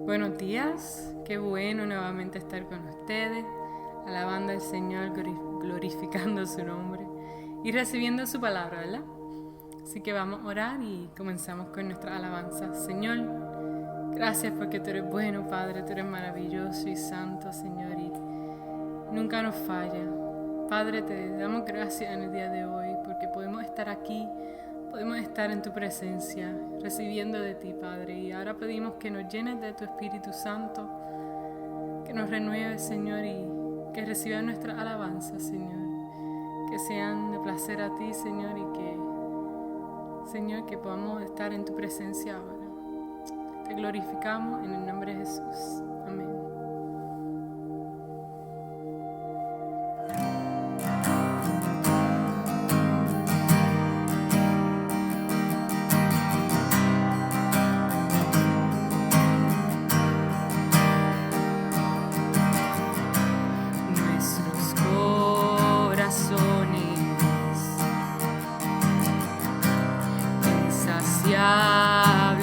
Buenos días, qué bueno nuevamente estar con ustedes, alabando al Señor, glorificando su nombre y recibiendo su palabra, ¿verdad? Así que vamos a orar y comenzamos con nuestra alabanza. Señor, gracias porque tú eres bueno, Padre, tú eres maravilloso y santo, Señor, y nunca nos falla. Padre, te damos gracias en el día de hoy porque podemos estar aquí, podemos estar en tu presencia, recibiendo de ti, Padre. Y ahora pedimos que nos llenes de tu Espíritu Santo, que nos renueves, Señor, y que recibas nuestra alabanza, Señor. Que sean de placer a ti, Señor, y que, Señor, que podamos estar en tu presencia ahora. Te glorificamos en el nombre de Jesús. Amén.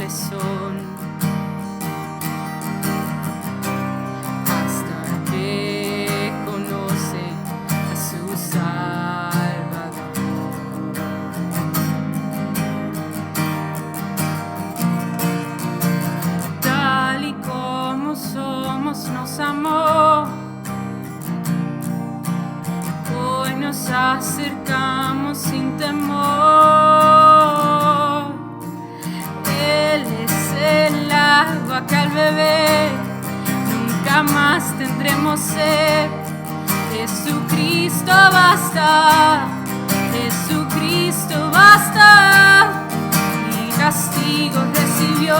Son hasta que conocen a su Salvador. Tal y como somos nos amó, hoy nos acercamos sin temor. El agua que al beber nunca más tendremos sed. Jesucristo basta, Jesucristo basta. Mi castigo recibió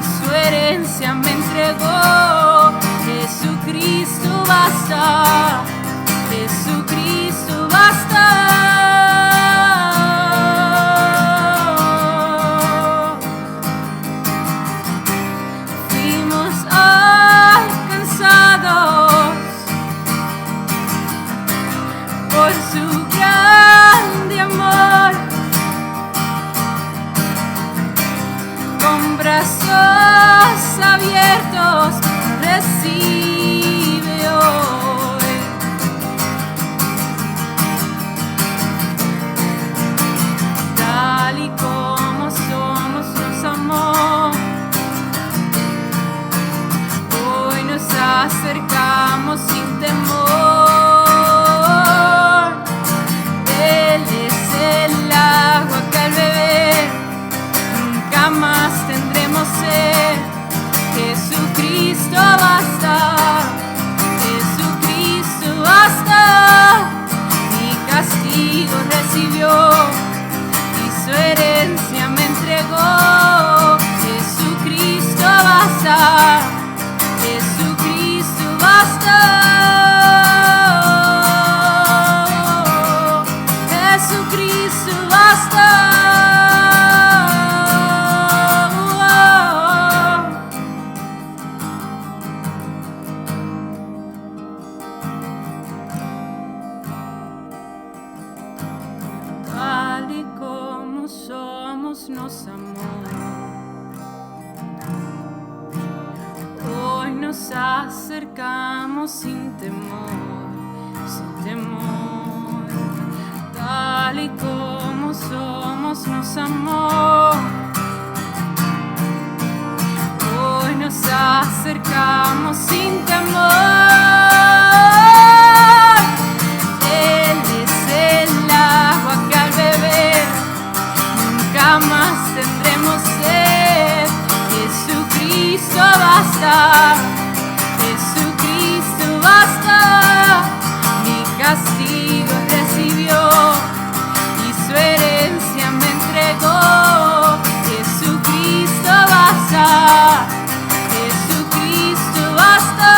y su herencia me entregó. Jesucristo basta, Jesucristo basta. Por su grande amor, con brazos abiertos recibe hoy. Tal y como somos nos amó, hoy nos acercamos sin temor. Jamás tendremos sed. Jesucristo basta, Jesucristo basta. Mi castigo recibió y su herencia me entregó. Jesucristo basta, Jesucristo basta. Jesucristo basta. Tal y como somos nos amó, hoy nos acercamos sin temor, sin temor. Tal y como somos nos amó, hoy nos acercamos sin temor. Jamás tendremos sed. Jesucristo basta, Jesucristo basta. Mi castigo recibió y su herencia me entregó. Jesucristo basta, Jesucristo basta.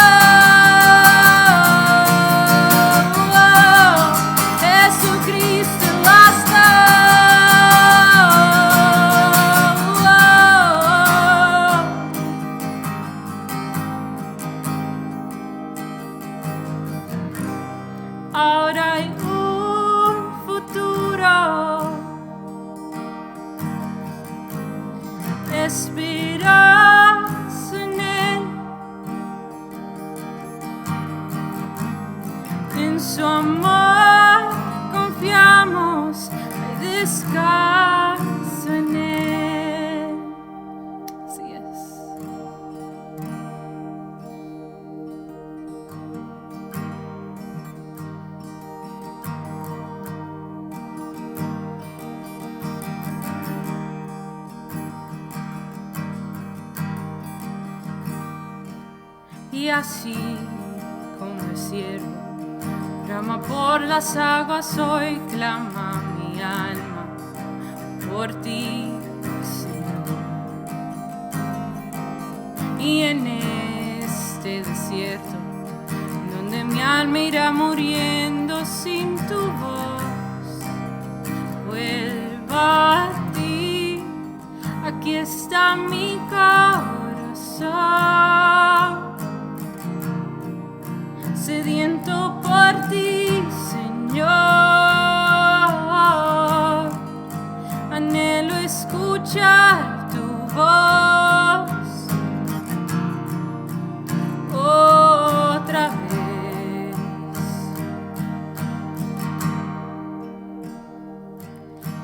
Y así como el ciervo brama por las aguas, hoy clama mi alma por ti, Señor. Y en este desierto, donde mi alma irá muriendo sin tu voz, vuelva a ti. Aquí está mi corazón, sediento por ti, Señor. Anhelo escuchar tu voz otra vez.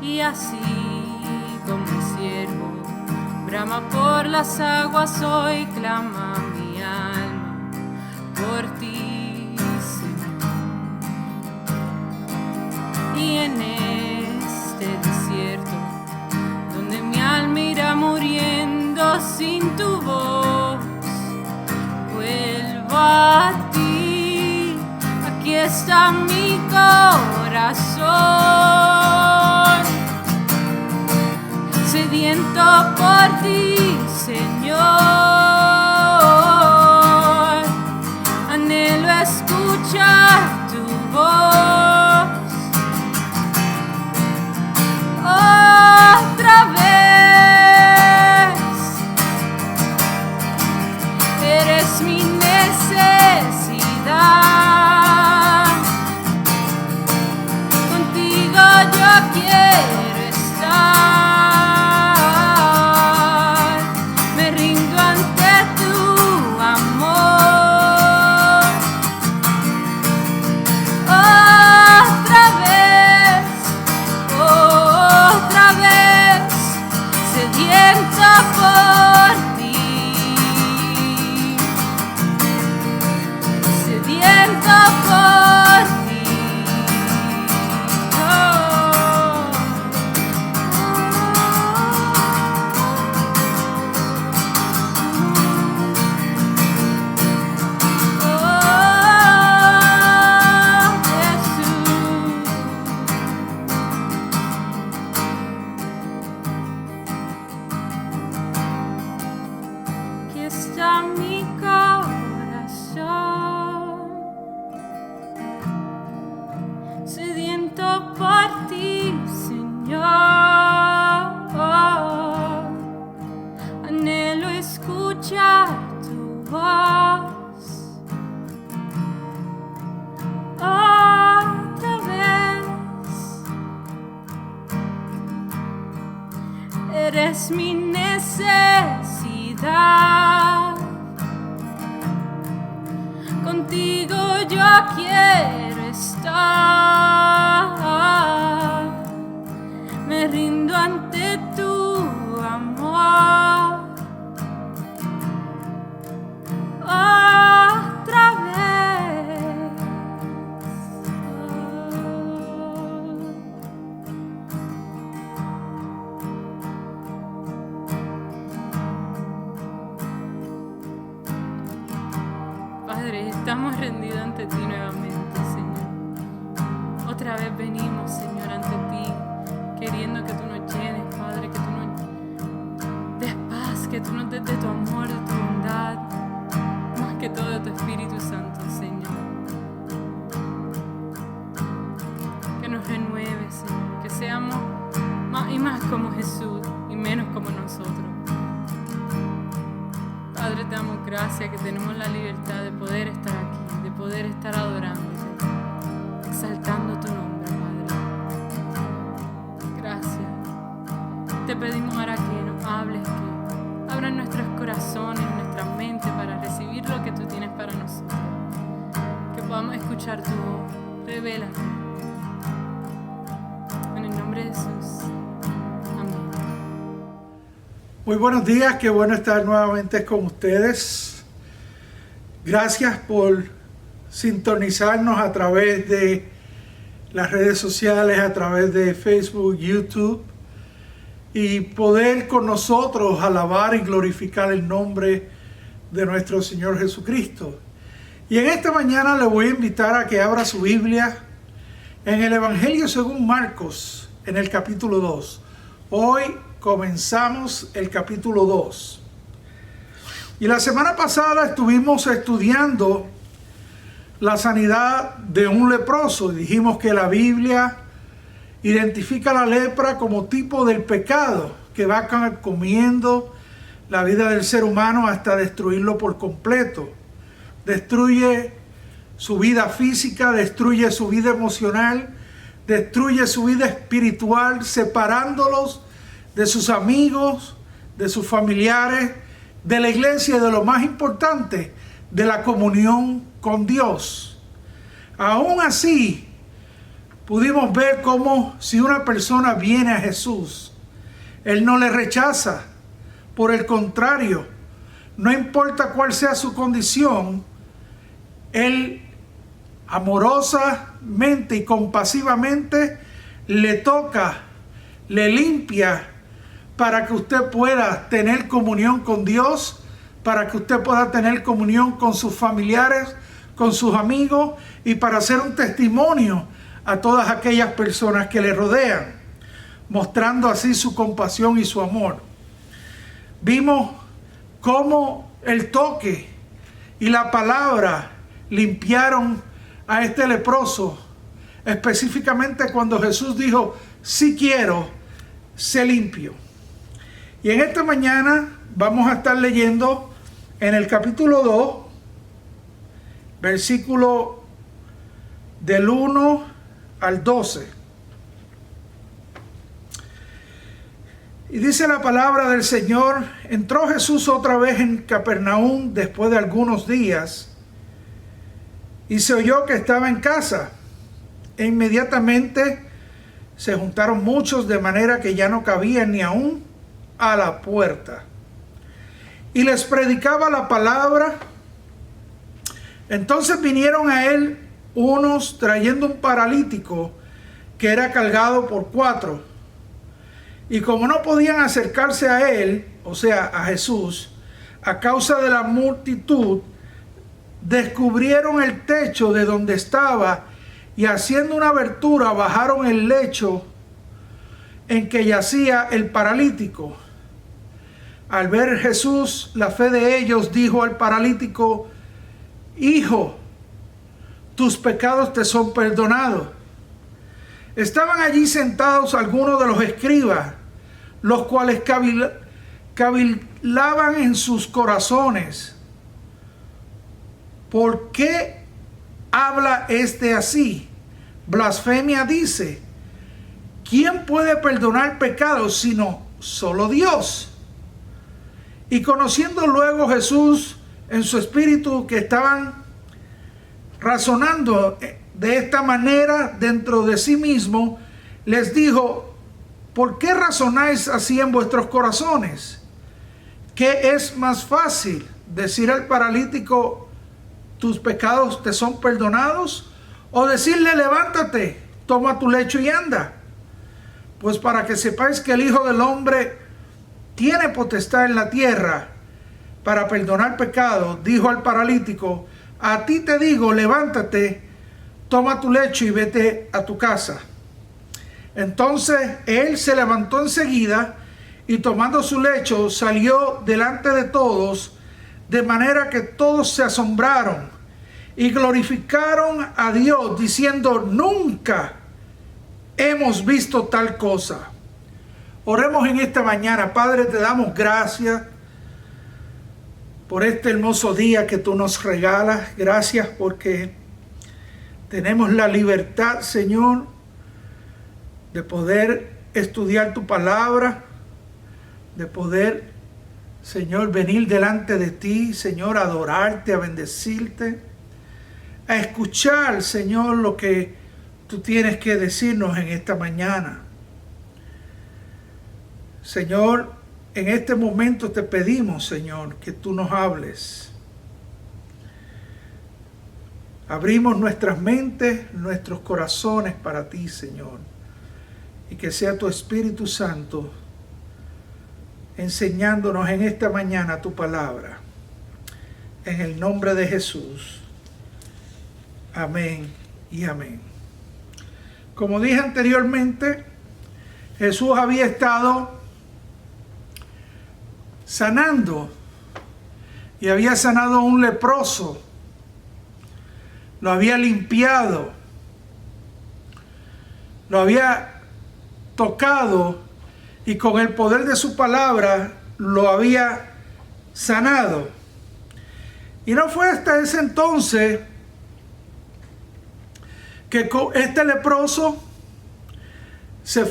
Y así como el ciervo brama por las aguas, hoy clama mi alma por ti, Señor. Y en este desierto, donde mi alma irá muriendo sin tu voz, vuelvo a ti. Aquí está mi corazón, sediento por ti, Señor. Anhelo escuchar tu voz otra vez. Eres mi necesidad, contigo yo quiero estar. Me rindo ante tu amor otra vez, sediento por ti, sediento por ti. Aquí está mi corazón, sediento por ti, Señor. Anhelo escuchar tu voz otra vez. Eres mi necesidad, contigo yo quiero estar. Me rindo ante tu amor otra vez. Padre, estamos rendidos ante ti nuevamente, Señor. Otra vez venimos, Señor, ante ti, queriendo que tú nos llenes, Padre, que tú nos des paz, que tú nos des de tu amor, de tu bondad, más que todo de tu Espíritu Santo, Señor. Que nos renueves, Señor, que seamos más y más como Jesús y menos como nosotros. Padre, te damos gracias que tenemos la libertad de poder estar aquí, de poder estar adorándote, exaltando tu nombre, Padre. Gracias. Te pedimos ahora que nos hables, que abran nuestros corazones, nuestras mentes para recibir lo que tú tienes para nosotros. Que podamos escuchar tu voz. Revélate. En el nombre de Jesús. Amén. Muy buenos días, qué bueno estar nuevamente con ustedes. Gracias por sintonizarnos a través de las redes sociales, a través de Facebook, YouTube, y poder con nosotros alabar y glorificar el nombre de nuestro Señor Jesucristo. Y en esta mañana le voy a invitar a que abra su Biblia en el Evangelio según Marcos, en el capítulo 2. Hoy comenzamos el capítulo 2. Y la semana pasada estuvimos estudiando la sanidad de un leproso. Dijimos que la Biblia identifica la lepra como tipo del pecado que va comiendo la vida del ser humano hasta destruirlo por completo. Destruye su vida física, destruye su vida emocional, destruye su vida espiritual, separándolos de sus amigos, de sus familiares, de la iglesia y de lo más importante, de la comunión con Dios. Aún así, pudimos ver cómo si una persona viene a Jesús, Él no le rechaza. Por el contrario, no importa cuál sea su condición, Él amorosamente y compasivamente le toca, le limpia para que usted pueda tener comunión con Dios, para que usted pueda tener comunión con sus familiares, con sus amigos y para ser un testimonio a todas aquellas personas que le rodean, mostrando así su compasión y su amor. Vimos cómo el toque y la palabra limpiaron a este leproso, específicamente cuando Jesús dijo, si quiero, sé limpio. Y en esta mañana vamos a estar leyendo en el capítulo 2, versículo del 1 al 12. Y dice la palabra del Señor: entró Jesús otra vez en Capernaum después de algunos días, y se oyó que estaba en casa. E inmediatamente se juntaron muchos, de manera que ya no cabían ni aún a la puerta. Y les predicaba la palabra. Entonces vinieron a él unos trayendo un paralítico que era cargado por 4. Y como no podían acercarse a él, o sea, a Jesús, a causa de la multitud, descubrieron el techo de donde estaba y haciendo una abertura bajaron el lecho en que yacía el paralítico. Al ver Jesús la fe de ellos, dijo al paralítico: Hijo, tus pecados te son perdonados. Estaban allí sentados algunos de los escribas, los cuales cavilaban en sus corazones: ¿por qué habla este así? Blasfemia dice. ¿Quién puede perdonar pecados sino solo Dios? Y conociendo luego Jesús en su espíritu que estaban razonando de esta manera dentro de sí mismo, les dijo: ¿por qué razonáis así en vuestros corazones? ¿Qué es más fácil, decir al paralítico, tus pecados te son perdonados? ¿O decirle, levántate, toma tu lecho y anda? Pues para que sepáis que el Hijo del Hombre tiene potestad en la tierra para perdonar pecados, dijo al paralítico: a ti te digo, levántate, toma tu lecho y vete a tu casa. Entonces él se levantó enseguida y tomando su lecho salió delante de todos, de manera que todos se asombraron y glorificaron a Dios, diciendo: nunca hemos visto tal cosa. Oremos en esta mañana. Padre, te damos gracias por este hermoso día que tú nos regalas. Gracias porque tenemos la libertad, Señor, de poder estudiar tu palabra, de poder, Señor, venir delante de ti, Señor, a adorarte, a bendecirte, a escuchar, Señor, lo que tú tienes que decirnos en esta mañana. Señor, en este momento te pedimos, Señor, que tú nos hables. Abrimos nuestras mentes, nuestros corazones para ti, Señor. Y que sea tu Espíritu Santo enseñándonos en esta mañana tu palabra. en el nombre de Jesús. Amén y amén. Como dije anteriormente, Jesús había estado sanando y había sanado a un leproso, lo había limpiado, lo había tocado y con el poder de su palabra lo había sanado. Y no fue hasta ese entonces que este leproso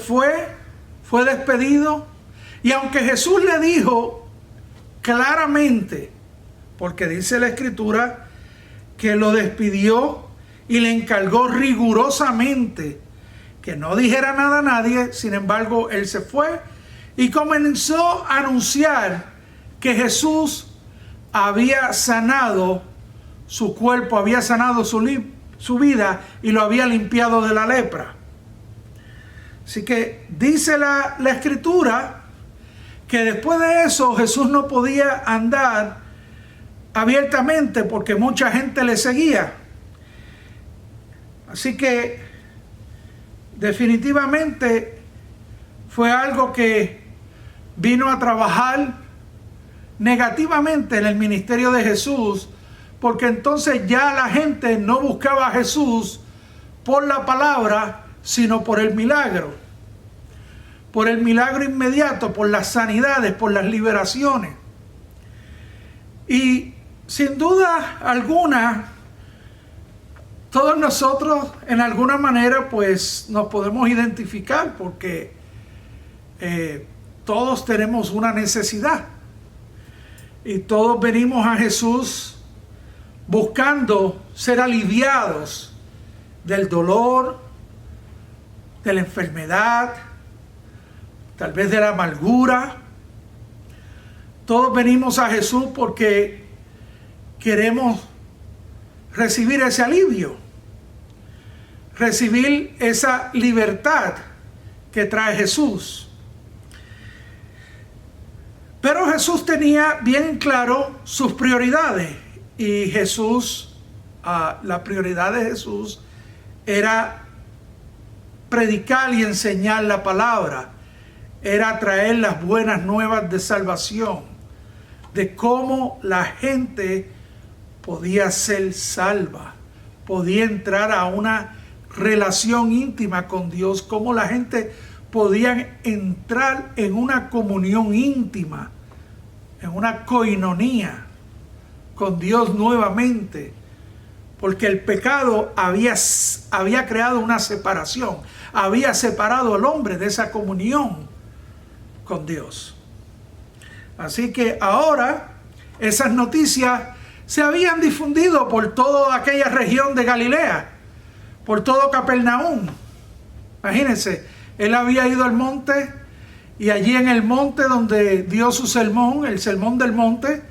fue despedido, y aunque Jesús le dijo claramente, porque dice la Escritura que lo despidió y le encargó rigurosamente que no dijera nada a nadie, sin embargo él se fue y comenzó a anunciar que Jesús había sanado su cuerpo, había sanado su vida y lo había limpiado de la lepra. Así que dice la Escritura que después de eso Jesús no podía andar abiertamente porque mucha gente le seguía. Así que definitivamente fue algo que vino a trabajar negativamente en el ministerio de Jesús, porque entonces ya la gente no buscaba a Jesús por la palabra, sino por el milagro inmediato, por las sanidades, por las liberaciones. Y sin duda alguna, todos nosotros en alguna manera pues nos podemos identificar, porque todos tenemos una necesidad y todos venimos a Jesús buscando ser aliviados del dolor, de la enfermedad, tal vez de la amargura. Todos venimos a Jesús porque queremos recibir ese alivio, recibir esa libertad que trae Jesús. Pero Jesús tenía bien claro sus prioridades, y Jesús, la prioridad de Jesús era predicar y enseñar la palabra, era traer las buenas nuevas de salvación, de cómo la gente podía ser salva, podía entrar a una relación íntima con Dios, cómo la gente podía entrar en una comunión íntima, en una coinonía con Dios nuevamente, porque el pecado había creado una separación, había separado al hombre de esa comunión con Dios. Así que ahora esas noticias se habían difundido por toda aquella región de Galilea, por todo Capernaum. Imagínense, él había ido al monte, y allí en el monte donde dio su sermón, el sermón del monte,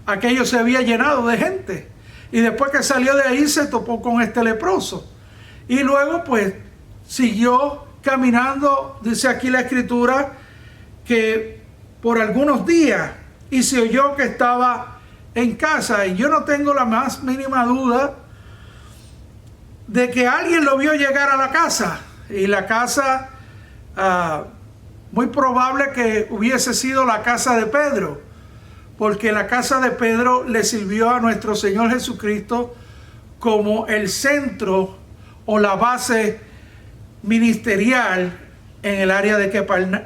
aquello se había llenado de gente. Y después que salió de ahí se topó con este leproso. Y luego pues siguió caminando, dice aquí la Escritura, que por algunos días, y se oyó que estaba en casa. Y yo no tengo la más mínima duda de que alguien lo vio llegar a la casa. Y la casa, muy probable que hubiese sido la casa de Pedro, porque la casa de Pedro le sirvió a nuestro Señor Jesucristo como el centro o la base ministerial en el área de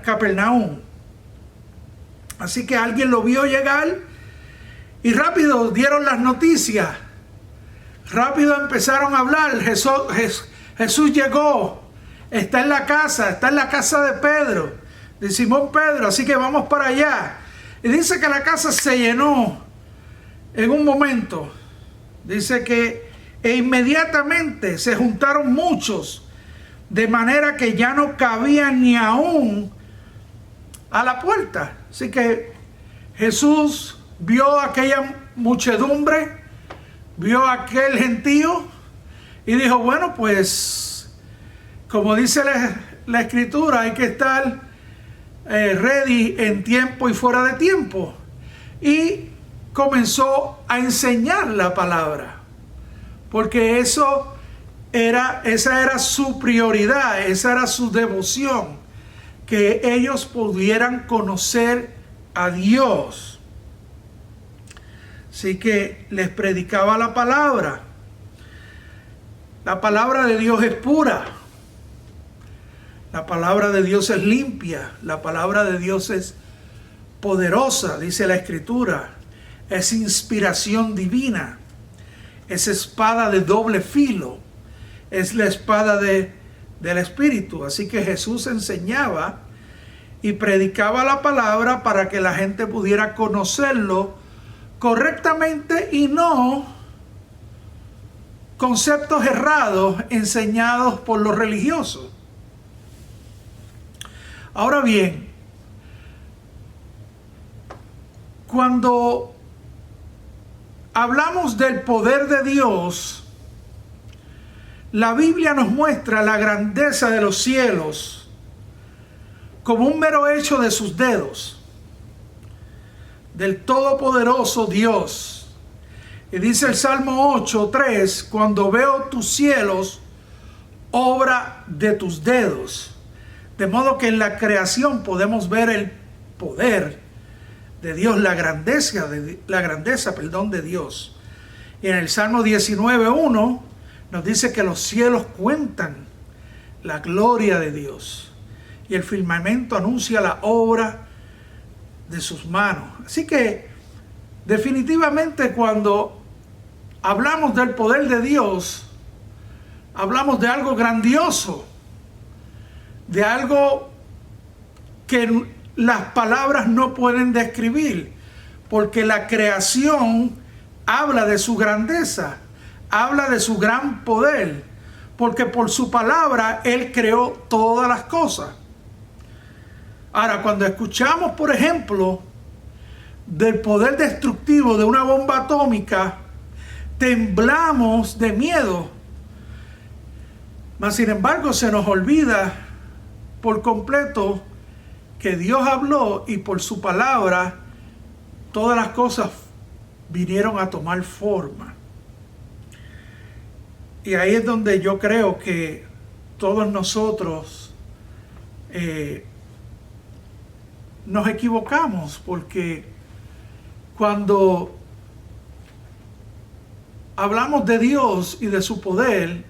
Capernaum. Así que alguien lo vio llegar y rápido dieron las noticias, rápido empezaron a hablar. Jesús llegó, está en la casa de Pedro, de Simón Pedro, así que vamos para allá. Y dice que la casa se llenó en un momento. Dice que inmediatamente se juntaron muchos, de manera que ya no cabían ni aún a la puerta. Así que Jesús vio aquella muchedumbre, vio aquel gentío y dijo, bueno, pues como dice la Escritura, hay que estar ready en tiempo y fuera de tiempo. Y comenzó a enseñar la palabra, porque esa era su prioridad, esa era su devoción, que ellos pudieran conocer a Dios. Así que les predicaba la palabra. La palabra de Dios es pura. La palabra de Dios es limpia. La palabra de Dios es poderosa, dice la Escritura. Es inspiración divina. Es espada de doble filo. Es la espada del Espíritu. Así que Jesús enseñaba y predicaba la palabra para que la gente pudiera conocerlo correctamente y no conceptos errados enseñados por los religiosos. Ahora bien, cuando hablamos del poder de Dios, la Biblia nos muestra la grandeza de los cielos como un mero hecho de sus dedos, del todopoderoso Dios. Y dice el Salmo 8:3, cuando veo tus cielos, obra de tus dedos. De modo que en la creación podemos ver el poder de Dios, la grandeza de Dios. Y en el Salmo 19:1 nos dice que los cielos cuentan la gloria de Dios y el firmamento anuncia la obra de sus manos. Así que definitivamente cuando hablamos del poder de Dios, hablamos de algo grandioso, de algo que las palabras no pueden describir, porque la creación habla de su grandeza, habla de su gran poder, porque por su palabra Él creó todas las cosas. Ahora, cuando escuchamos, por ejemplo, del poder destructivo de una bomba atómica, temblamos de miedo. Mas, sin embargo, se nos olvida por completo que Dios habló y por su palabra todas las cosas vinieron a tomar forma. Y ahí es donde yo creo que todos nosotros nos equivocamos, porque cuando hablamos de Dios y de su poder,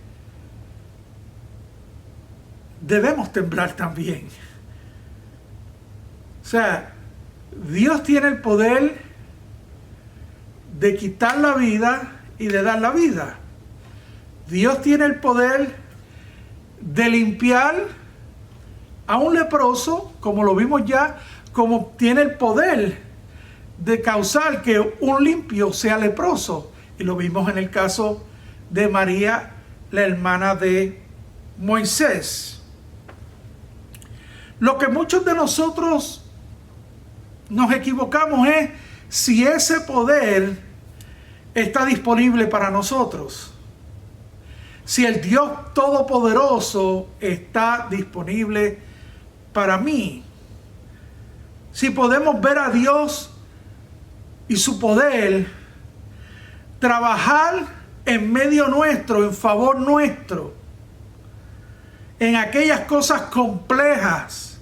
debemos temblar también. O sea, Dios tiene el poder de quitar la vida y de dar la vida. Dios tiene el poder de limpiar a un leproso, como lo vimos ya, como tiene el poder de causar que un limpio sea leproso. Y lo vimos en el caso de María, la hermana de Moisés. Lo que muchos de nosotros nos equivocamos es si ese poder está disponible para nosotros. Si el Dios Todopoderoso está disponible para mí. Si podemos ver a Dios y su poder trabajar en medio nuestro, en favor nuestro, en aquellas cosas complejas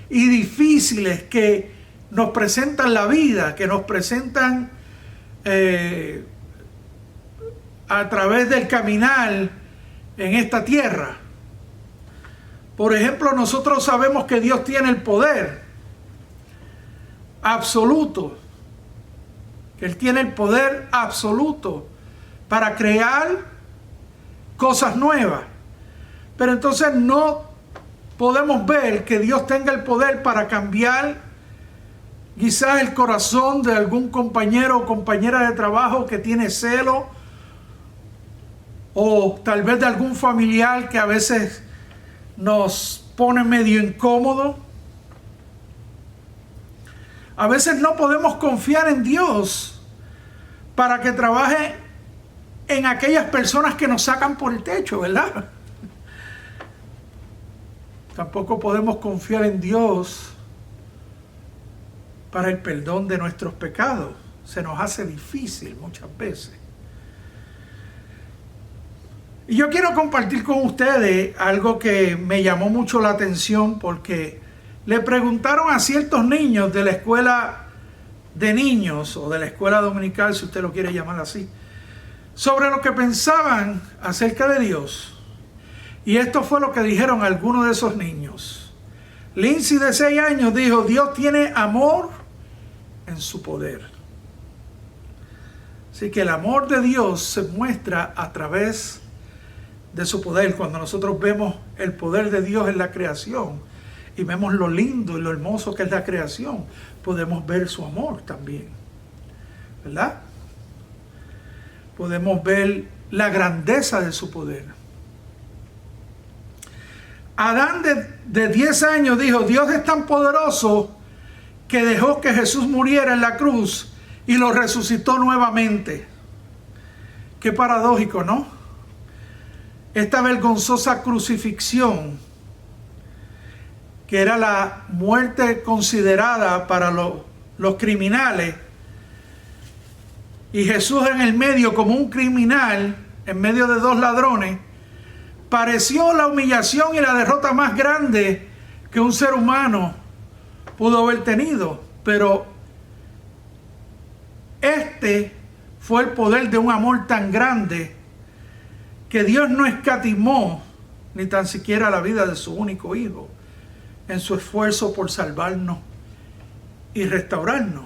y difíciles que nos presentan la vida, que nos presentan a través del caminar en esta tierra. Por ejemplo, nosotros sabemos que Dios tiene el poder absoluto, que Él tiene el poder absoluto para crear cosas nuevas. Pero entonces no podemos ver que Dios tenga el poder para cambiar quizás el corazón de algún compañero o compañera de trabajo que tiene celo, o tal vez de algún familiar que a veces nos pone medio incómodo. A veces no podemos confiar en Dios para que trabaje en aquellas personas que nos sacan por el techo, ¿verdad? Tampoco podemos confiar en Dios para el perdón de nuestros pecados. se nos hace difícil muchas veces. Y yo quiero compartir con ustedes algo que me llamó mucho la atención, porque le preguntaron a ciertos niños de la escuela de niños o de la escuela dominical, si usted lo quiere llamar así, sobre lo que pensaban acerca de Dios. Y esto fue lo que dijeron algunos de esos niños. Lindsay, de 6 años, dijo: Dios tiene amor en su poder. Así que el amor de Dios se muestra a través de su poder. Cuando nosotros vemos el poder de Dios en la creación y vemos lo lindo y lo hermoso que es la creación, podemos ver su amor también, ¿verdad? Podemos ver la grandeza de su poder. Adán de 10 años dijo: Dios es tan poderoso que dejó que Jesús muriera en la cruz y lo resucitó nuevamente. Qué paradójico, ¿no? Esta vergonzosa crucifixión, que era la muerte considerada para los criminales, y Jesús en el medio como un criminal, en medio de 2 ladrones, pareció la humillación y la derrota más grande que un ser humano pudo haber tenido. Pero este fue el poder de un amor tan grande que Dios no escatimó ni tan siquiera la vida de su único hijo en su esfuerzo por salvarnos y restaurarnos.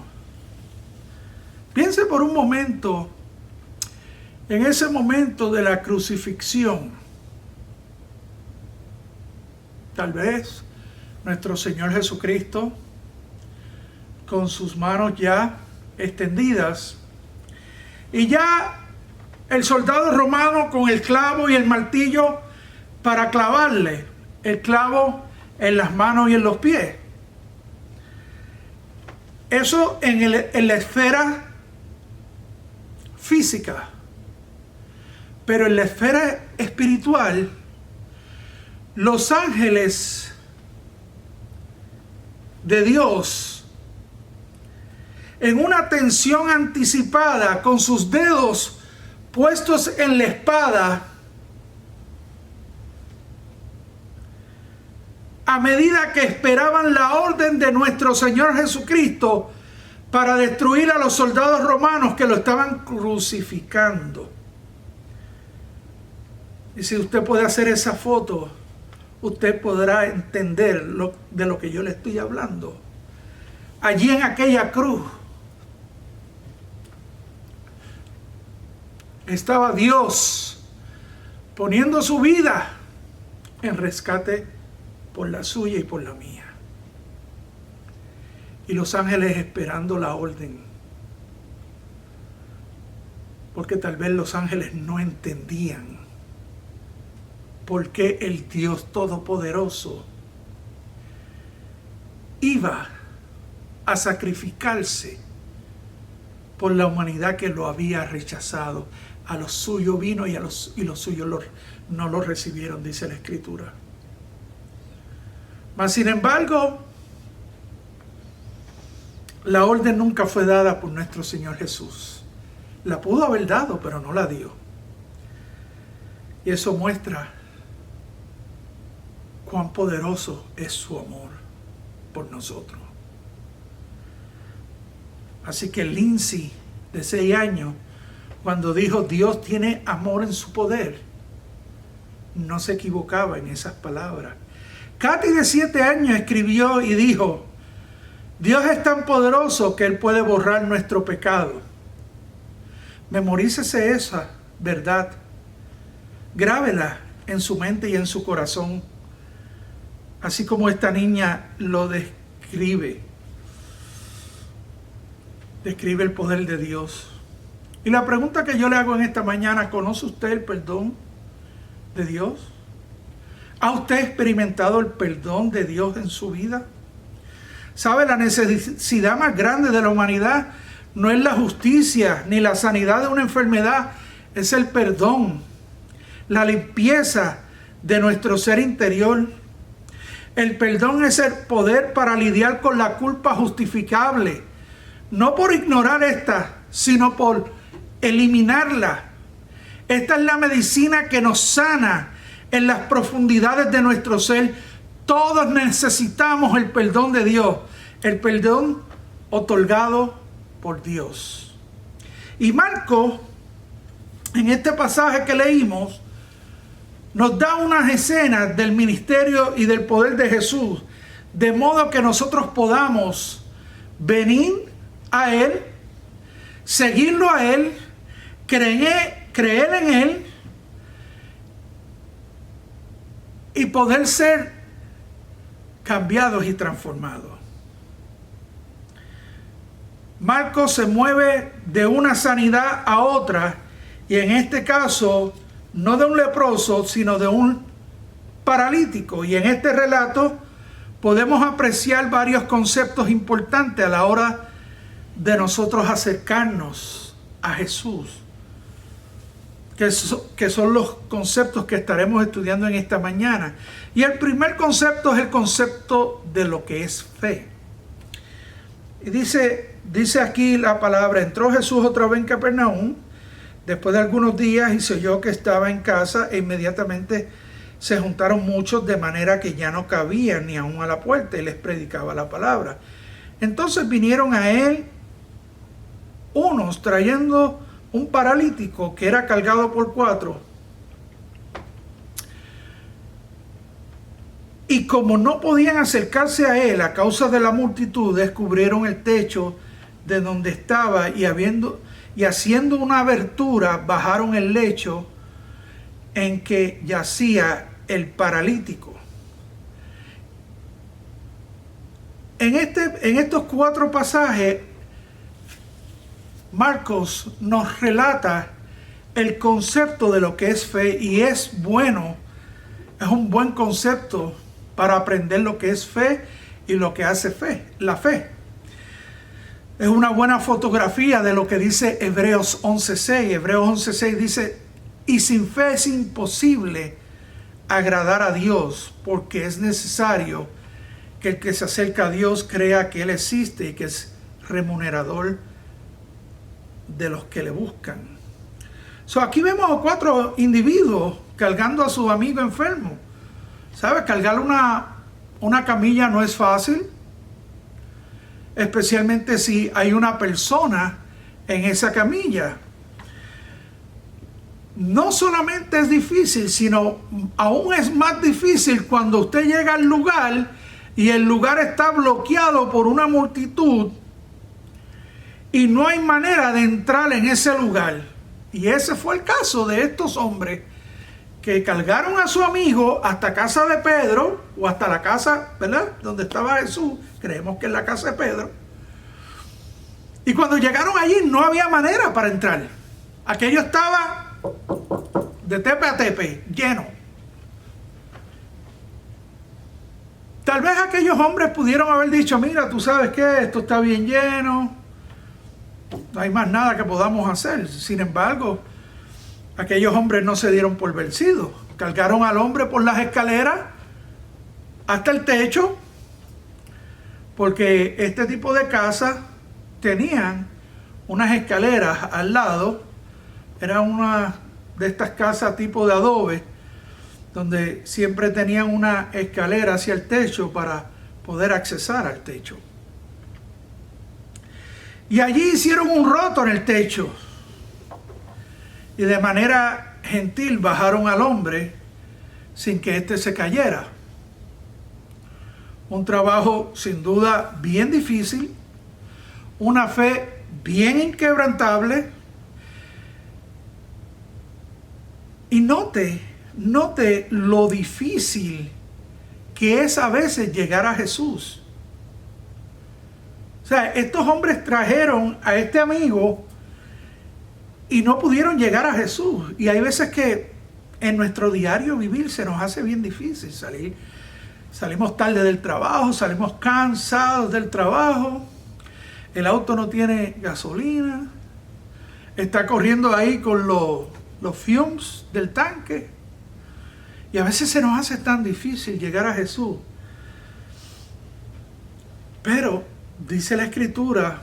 Piense por un momento en ese momento de la crucifixión. Tal vez nuestro Señor Jesucristo, con sus manos ya extendidas, y ya el soldado romano con el clavo y el martillo para clavarle el clavo en las manos y en los pies. Eso en la esfera física. Pero en la esfera espiritual, los ángeles de Dios, en una tensión anticipada, con sus dedos puestos en la espada, a medida que esperaban la orden de nuestro Señor Jesucristo para destruir a los soldados romanos que lo estaban crucificando. Y si usted puede hacer esa foto, usted podrá entender de lo que yo le estoy hablando. Allí en aquella cruz estaba Dios poniendo su vida en rescate por la suya y por la mía. Y los ángeles esperando la orden. Porque tal vez los ángeles no entendían por qué el Dios Todopoderoso iba a sacrificarse por la humanidad que lo había rechazado. A los suyos vino y los suyos no lo recibieron, dice la Escritura. Mas sin embargo, la orden nunca fue dada por nuestro Señor Jesús. La pudo haber dado, pero no la dio. Y eso muestra cuán poderoso es su amor por nosotros. Así que Lindsay, de 6 años, cuando dijo Dios tiene amor en su poder, no se equivocaba en esas palabras. Katy, de 7 años, escribió y dijo: Dios es tan poderoso que Él puede borrar nuestro pecado. Memorícese esa verdad. Grábela en su mente y en su corazón, así como esta niña lo describe. Describe el poder de Dios. Y la pregunta que yo le hago en esta mañana: ¿conoce usted el perdón de Dios? ¿Ha usted experimentado el perdón de Dios en su vida? ¿Sabe? La necesidad más grande de la humanidad no es la justicia ni la sanidad de una enfermedad, es el perdón, la limpieza de nuestro ser interior. El perdón es el poder para lidiar con la culpa justificable, no por ignorar esta, sino por eliminarla. Esta es la medicina que nos sana en las profundidades de nuestro ser. Todos necesitamos el perdón de Dios, el perdón otorgado por Dios. Y Marcos, en este pasaje que leímos, nos da unas escenas del ministerio y del poder de Jesús, de modo que nosotros podamos venir a Él, seguirlo a Él, creer en Él y poder ser cambiados y transformados. Marcos se mueve de una sanidad a otra, y en este caso no de un leproso, sino de un paralítico. Y en este relato podemos apreciar varios conceptos importantes a la hora de nosotros acercarnos a Jesús, que son los conceptos que estaremos estudiando en esta mañana. Y el primer concepto es el concepto de lo que es fe. Y dice aquí la palabra: entró Jesús otra vez en Capernaum después de algunos días, y se oyó que estaba en casa, e inmediatamente se juntaron muchos, de manera que ya no cabían ni aún a la puerta, y les predicaba la palabra. Entonces vinieron a él unos trayendo un paralítico que era cargado por 4. Y como no podían acercarse a él a causa de la multitud, descubrieron el techo de donde estaba, y haciendo una abertura, bajaron el lecho en que yacía el paralítico. En estos 4 pasajes, Marcos nos relata el concepto de lo que es fe, y es un buen concepto para aprender lo que es fe y lo que hace la fe. Es una buena fotografía de lo que dice Hebreos 11:6. Hebreos 11:6 dice: y sin fe es imposible agradar a Dios, porque es necesario que el que se acerca a Dios crea que Él existe y que es remunerador de los que le buscan. Aquí vemos a 4 individuos cargando a su amigo enfermo. ¿Sabes? Cargar una camilla no es fácil, especialmente si hay una persona en esa camilla. No solamente es difícil, sino aún es más difícil cuando usted llega al lugar y el lugar está bloqueado por una multitud y no hay manera de entrar en ese lugar. Y ese fue el caso de estos hombres que cargaron a su amigo hasta casa de Pedro, o hasta la casa, ¿verdad?, donde estaba Jesús. Creemos que es la casa de Pedro. Y cuando llegaron allí no había manera para entrar. Aquello estaba de tepe a tepe, lleno. Tal vez aquellos hombres pudieron haber dicho: mira, tú sabes qué, esto está bien lleno, no hay más nada que podamos hacer. Sin embargo, aquellos hombres no se dieron por vencidos. Cargaron al hombre por las escaleras hasta el techo, porque este tipo de casas tenían unas escaleras al lado. Era una de estas casas tipo de adobe, donde siempre tenían una escalera hacia el techo para poder accesar al techo. Y allí hicieron un roto en el techo, y de manera gentil bajaron al hombre sin que éste se cayera. Un trabajo sin duda bien difícil, una fe bien inquebrantable. Y note lo difícil que es a veces llegar a Jesús. O sea, estos hombres trajeron a este amigo y no pudieron llegar a Jesús. Y hay veces que en nuestro diario vivir se nos hace bien difícil salir. Salimos tarde del trabajo, salimos cansados del trabajo, el auto no tiene gasolina, está corriendo ahí con los fumes del tanque. Y a veces se nos hace tan difícil llegar a Jesús. Pero dice la Escritura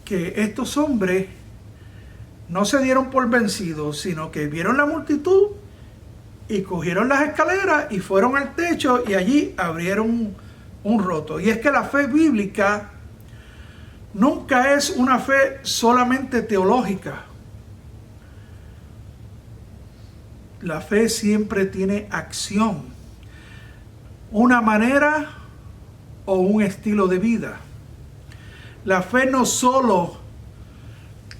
que estos hombres no se dieron por vencidos, sino que vieron la multitud y cogieron las escaleras y fueron al techo y allí abrieron un roto. Y es que la fe bíblica nunca es una fe solamente teológica. La fe siempre tiene acción, una manera o un estilo de vida. La fe no solo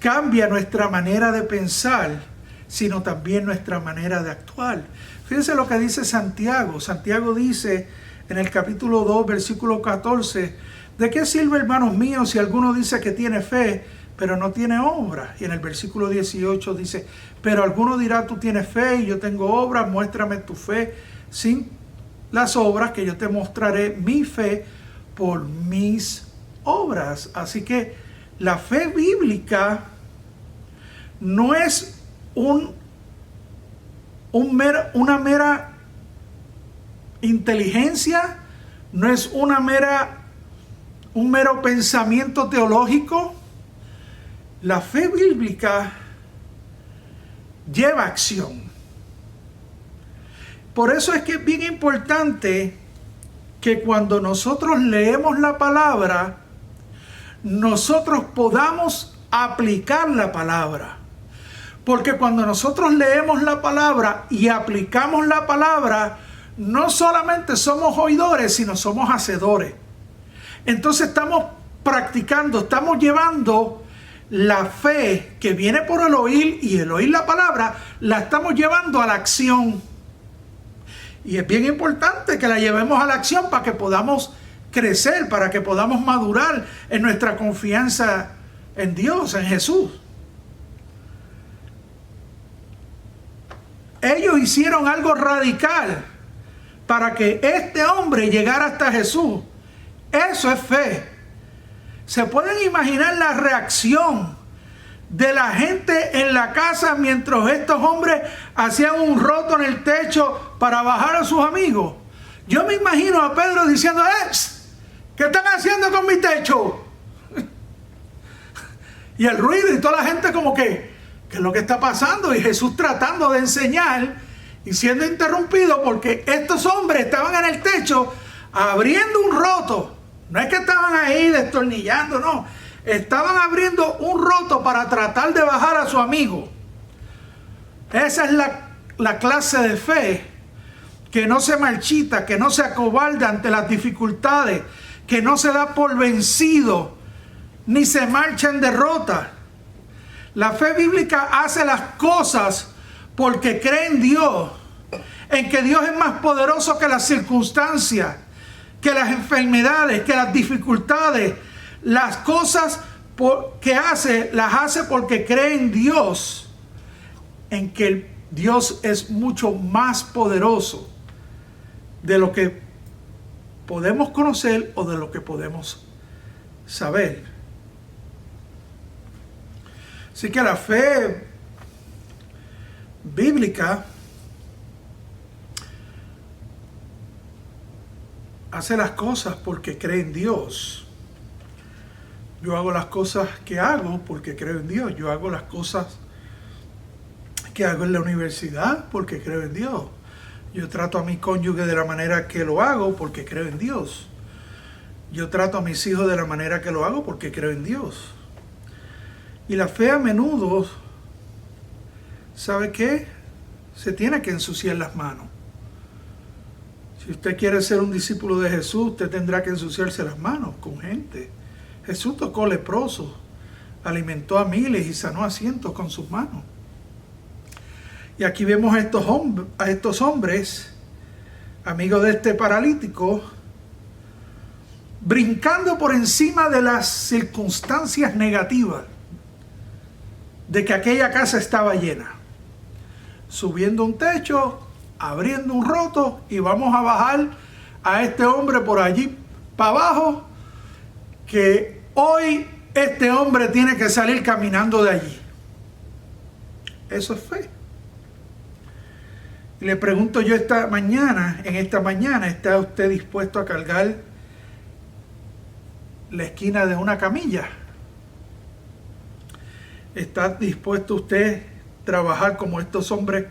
cambia nuestra manera de pensar, sino también nuestra manera de actuar. Fíjense lo que dice Santiago. Santiago dice en el capítulo 2, versículo 14, ¿de qué sirve, hermanos míos, si alguno dice que tiene fe, pero no tiene obra? Y en el versículo 18 dice, pero alguno dirá, tú tienes fe y yo tengo obras, muéstrame tu fe sin las obras, que yo te mostraré mi fe por mis obras. Así que la fe bíblica no es una mera inteligencia, no es un mero pensamiento teológico. La fe bíblica lleva acción. Por eso es que es bien importante que cuando nosotros leemos la palabra, nosotros podamos aplicar la palabra. Porque cuando nosotros leemos la palabra y aplicamos la palabra, no solamente somos oidores, sino somos hacedores. Entonces estamos practicando, estamos llevando la fe que viene por el oír, y el oír la palabra, la estamos llevando a la acción. Y es bien importante que la llevemos a la acción para que podamos crecer, para que podamos madurar en nuestra confianza en Dios, en Jesús. Ellos hicieron algo radical para que este hombre llegara hasta Jesús. Eso es fe. ¿Se pueden imaginar la reacción de la gente en la casa mientras estos hombres hacían un roto en el techo para bajar a sus amigos? Yo me imagino a Pedro diciendo, ¿qué están haciendo con mi techo? Y el ruido y toda la gente como que, ¿qué es lo que está pasando? Y Jesús tratando de enseñar y siendo interrumpido porque estos hombres estaban en el techo abriendo un roto. No es que estaban ahí destornillando, no. Estaban abriendo un roto para tratar de bajar a su amigo. Esa es la clase de fe que no se marchita, que no se acobarda ante las dificultades, que no se da por vencido, ni se marcha en derrota. La fe bíblica hace las cosas porque cree en Dios, en que Dios es más poderoso que las circunstancias, que las enfermedades, que las dificultades. Las cosas que hace, las hace porque cree en Dios, en que Dios es mucho más poderoso de lo que podemos conocer o de lo que podemos saber. Así que la fe bíblica hace las cosas porque cree en Dios. Yo hago las cosas que hago porque creo en Dios. Yo hago las cosas que hago en la universidad porque creo en Dios. Yo trato a mi cónyuge de la manera que lo hago porque creo en Dios. Yo trato a mis hijos de la manera que lo hago porque creo en Dios. Y la fe a menudo, ¿sabe qué? Se tiene que ensuciar las manos. Si usted quiere ser un discípulo de Jesús, usted tendrá que ensuciarse las manos con gente. Jesús tocó leprosos, alimentó a miles y sanó a cientos con sus manos. Y aquí vemos a estos hombres, amigos de este paralítico, brincando por encima de las circunstancias negativas de que aquella casa estaba llena. Subiendo un techo, abriendo un roto, y vamos a bajar a este hombre por allí para abajo, que hoy este hombre tiene que salir caminando de allí. Eso es fe. Y le pregunto yo en esta mañana, ¿está usted dispuesto a cargar la esquina de una camilla? ¿Está dispuesto usted a trabajar como estos hombres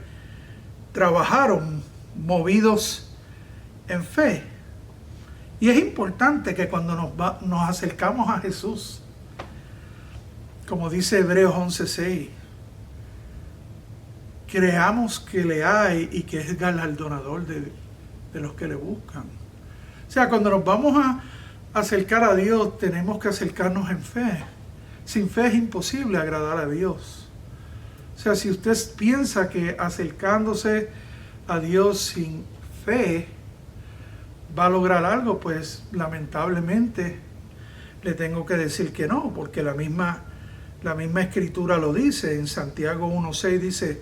trabajaron, movidos en fe? Y es importante que cuando nos acercamos a Jesús, como dice Hebreos 11:6, creamos que le hay y que es galardonador de los que le buscan. O sea, cuando nos vamos a acercar a Dios, tenemos que acercarnos en fe. Sin fe es imposible agradar a Dios. O sea, si usted piensa que acercándose a Dios sin fe va a lograr algo, pues lamentablemente le tengo que decir que no, porque la misma Escritura lo dice. En Santiago 1:6 dice: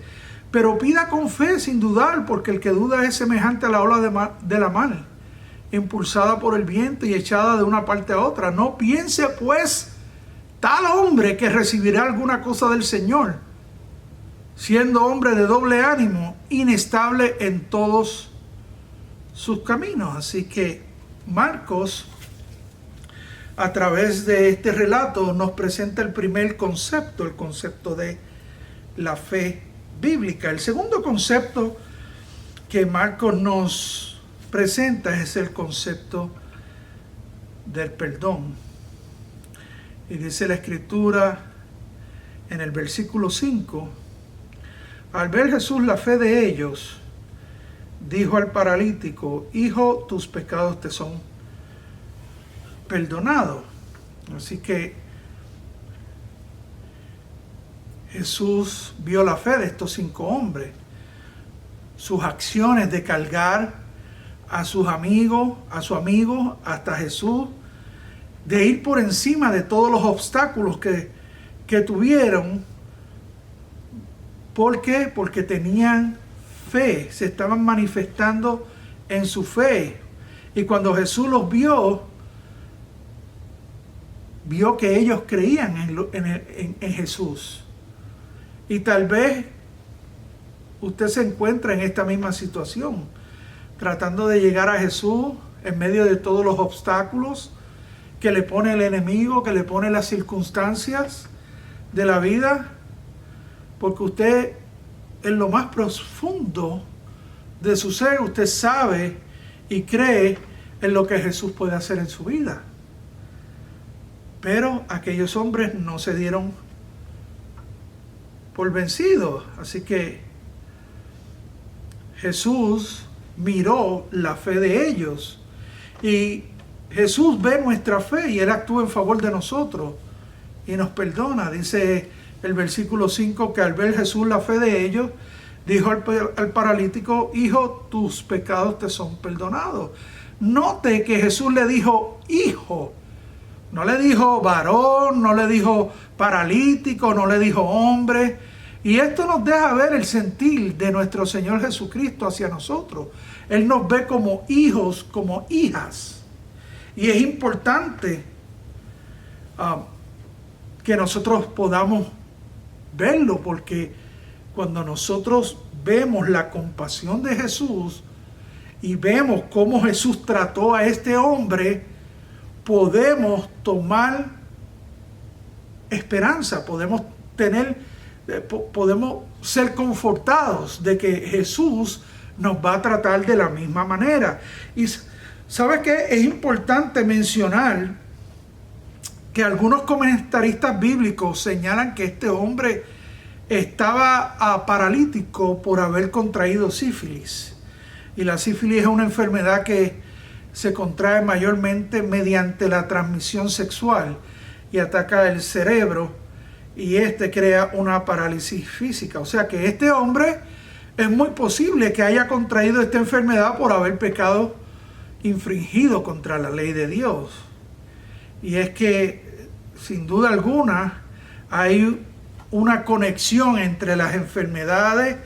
pero pida con fe sin dudar, porque el que duda es semejante a la ola de la mar, impulsada por el viento y echada de una parte a otra. No piense pues tal hombre que recibirá alguna cosa del Señor, siendo hombre de doble ánimo, inestable en todos sus caminos. Así que Marcos, a través de este relato, nos presenta el primer concepto, el concepto de la fe bíblica. El segundo concepto que Marcos nos presenta es el concepto del perdón. Y dice la Escritura en el versículo 5: al ver Jesús la fe de ellos, dijo al paralítico: hijo, tus pecados te son perdonados. Así que Jesús vio la fe de estos 5 hombres, sus acciones de cargar a sus amigos, a su amigo hasta Jesús, de ir por encima de todos los obstáculos que tuvieron. ¿Por qué? Porque tenían fe, se estaban manifestando en su fe. Y cuando Jesús los vio que ellos creían en Jesús. Y tal vez usted se encuentra en esta misma situación, tratando de llegar a Jesús en medio de todos los obstáculos que le pone el enemigo, que le pone las circunstancias de la vida, porque usted en lo más profundo de su ser, usted sabe y cree en lo que Jesús puede hacer en su vida. Pero aquellos hombres no se dieron por vencidos. Así que Jesús miró la fe de ellos. Y Jesús ve nuestra fe y Él actúa en favor de nosotros y nos perdona. Dice el versículo 5 que al ver Jesús la fe de ellos, dijo al paralítico: hijo, tus pecados te son perdonados. Note que Jesús le dijo hijo. No le dijo varón, no le dijo paralítico, no le dijo hombre. Y esto nos deja ver el sentir de nuestro Señor Jesucristo hacia nosotros. Él nos ve como hijos, como hijas. Y es importante que nosotros podamos verlo, porque cuando nosotros vemos la compasión de Jesús y vemos cómo Jesús trató a este hombre, podemos tomar esperanza, podemos ser confortados de que Jesús nos va a tratar de la misma manera. Y ¿sabe qué? Es importante mencionar que algunos comentaristas bíblicos señalan que este hombre estaba paralítico por haber contraído sífilis. Y la sífilis es una enfermedad que se contrae mayormente mediante la transmisión sexual y ataca el cerebro, y crea una parálisis física. O sea que este hombre es muy posible que haya contraído esta enfermedad por haber pecado infringido contra la ley de Dios. Y es que sin duda alguna hay una conexión entre las enfermedades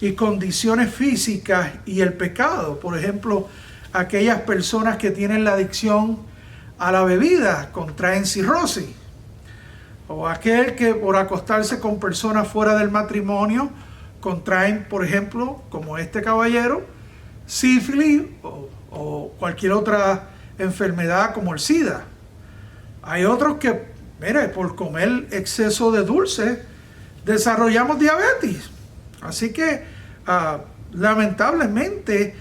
y condiciones físicas y el pecado. Por ejemplo, aquellas personas que tienen la adicción a la bebida contraen cirrosis, o aquel que por acostarse con personas fuera del matrimonio contraen, por ejemplo, como este caballero, sífilis o cualquier otra enfermedad como el SIDA. Hay otros que Mire, por comer exceso de dulce desarrollamos diabetes. Así que lamentablemente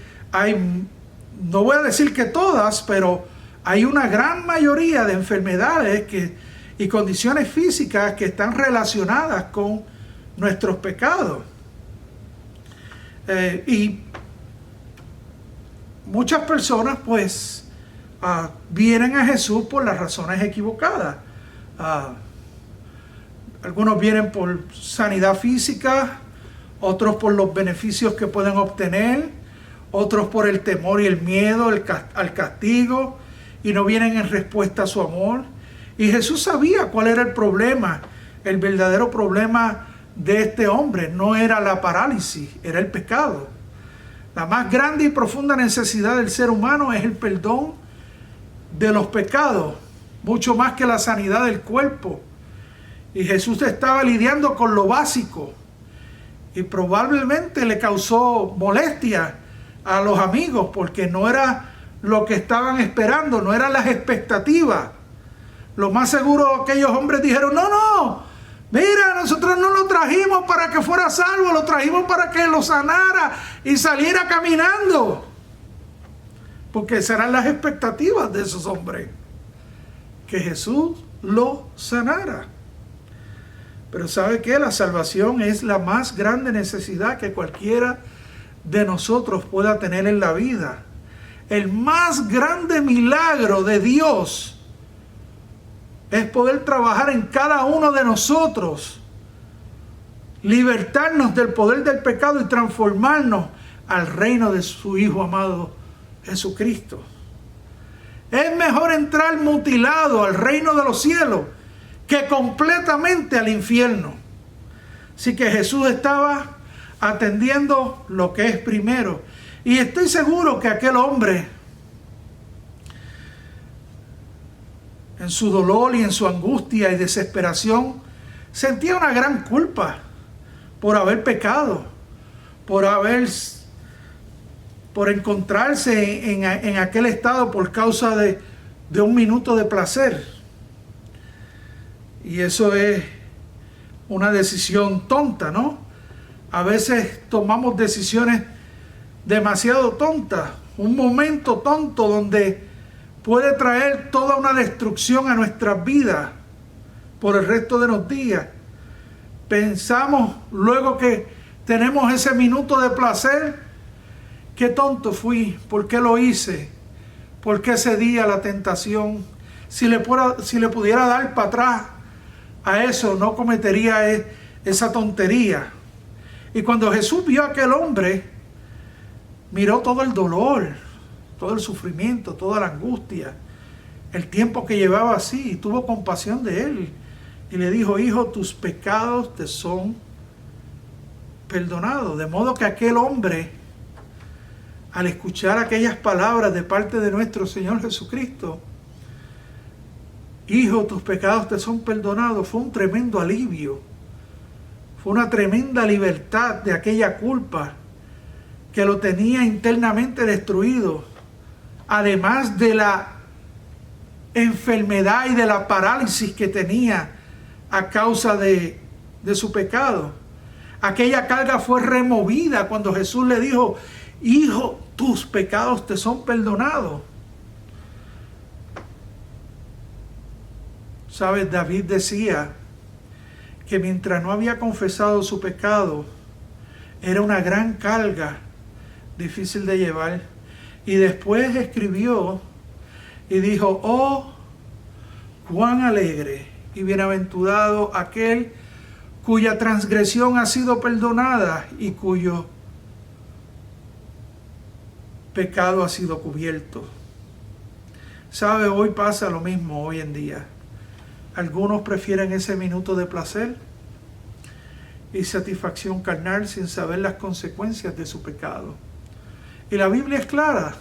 no voy a decir que todas, pero hay una gran mayoría de enfermedades y condiciones físicas que están relacionadas con nuestros pecados. Y muchas personas pues vienen a Jesús por las razones equivocadas. Algunos vienen por sanidad física, otros por los beneficios que pueden obtener, otros por el temor y el miedo al castigo, y no vienen en respuesta a su amor. Y Jesús sabía cuál era el problema. El verdadero problema de este hombre no era la parálisis, era el pecado. La más grande y profunda necesidad del ser humano es el perdón de los pecados, mucho más que la sanidad del cuerpo. Y Jesús estaba lidiando con lo básico, y probablemente le causó molestia a los amigos, porque no era lo que estaban esperando, no eran las expectativas. Lo más seguro, aquellos hombres dijeron: no, mira, nosotros no lo trajimos para que fuera salvo, lo trajimos para que lo sanara y saliera caminando. Porque serán las expectativas de esos hombres, que Jesús lo sanara. Pero ¿sabe qué? La salvación es la más grande necesidad que cualquiera de nosotros pueda tener en la vida. El más grande milagro de Dios es poder trabajar en cada uno de nosotros, libertarnos del poder del pecado y transformarnos al reino de su Hijo amado Jesucristo. Es mejor entrar mutilado al reino de los cielos que completamente al infierno. Así que Jesús estaba atendiendo lo que es primero. Y estoy seguro que aquel hombre, en su dolor y en su angustia y desesperación, sentía una gran culpa por haber pecado, por encontrarse en aquel estado por causa de un minuto de placer. Y eso es una decisión tonta, ¿no? A veces tomamos decisiones demasiado tontas, un momento tonto donde puede traer toda una destrucción a nuestras vidas por el resto de los días. Pensamos luego que tenemos ese minuto de placer: qué tonto fui, ¿por qué lo hice? ¿Por qué cedí a la tentación? Si le pudiera dar para atrás a eso, no cometería esa tontería. Y cuando Jesús vio a aquel hombre, miró todo el dolor, todo el sufrimiento, toda la angustia, el tiempo que llevaba así, y tuvo compasión de él. Y le dijo: hijo, tus pecados te son perdonados. De modo que aquel hombre, al escuchar aquellas palabras de parte de nuestro Señor Jesucristo: hijo, tus pecados te son perdonados, fue un tremendo alivio. Fue una tremenda libertad de aquella culpa que lo tenía internamente destruido, además de la enfermedad y de la parálisis que tenía a causa de su pecado. Aquella carga fue removida cuando Jesús le dijo: hijo, tus pecados te son perdonados. ¿Sabes? David decía que mientras no había confesado su pecado, era una gran carga difícil de llevar. Y después escribió y dijo: oh, cuán alegre y bienaventurado aquel cuya transgresión ha sido perdonada y cuyo pecado ha sido cubierto. ¿Sabe? Hoy pasa lo mismo hoy en día. Algunos prefieren ese minuto de placer y satisfacción carnal sin saber las consecuencias de su pecado. Y la Biblia es clara.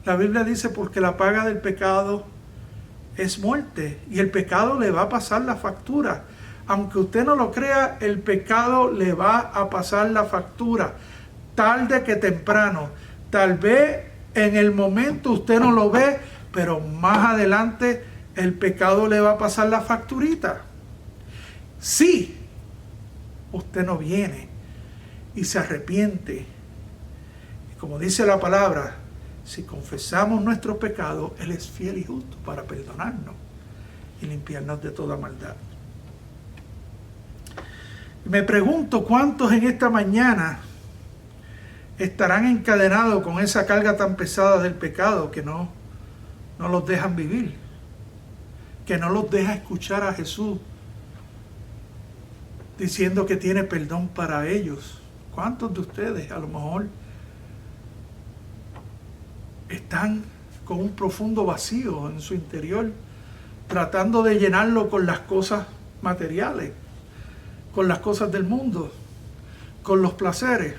La Biblia dice: porque la paga del pecado es muerte, y el pecado le va a pasar la factura. Aunque usted no lo crea, el pecado le va a pasar la factura, tarde que temprano. Tal vez en el momento usted no lo ve, pero más adelante el pecado le va a pasar la facturita. Si usted no viene y se arrepiente, y como dice la palabra, si confesamos nuestro pecado, Él es fiel y justo para perdonarnos y limpiarnos de toda maldad. Me pregunto cuántos en esta mañana estarán encadenados con esa carga tan pesada del pecado que no los dejan vivir, que no los deja escuchar a Jesús diciendo que tiene perdón para ellos. ¿Cuántos de ustedes a lo mejor están con un profundo vacío en su interior, tratando de llenarlo con las cosas materiales, con las cosas del mundo, con los placeres?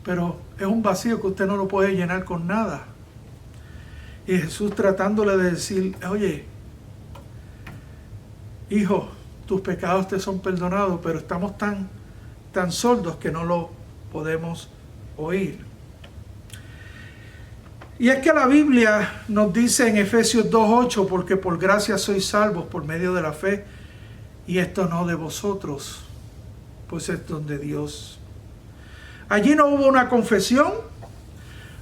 Pero es un vacío que usted no lo puede llenar con nada. Y Jesús tratándole de decir, oye, hijo, tus pecados te son perdonados, pero estamos tan sordos que no lo podemos oír. Y es que la Biblia nos dice en Efesios 2:8, porque por gracia sois salvos por medio de la fe, y esto no de vosotros, pues es don de Dios. Allí no hubo una confesión,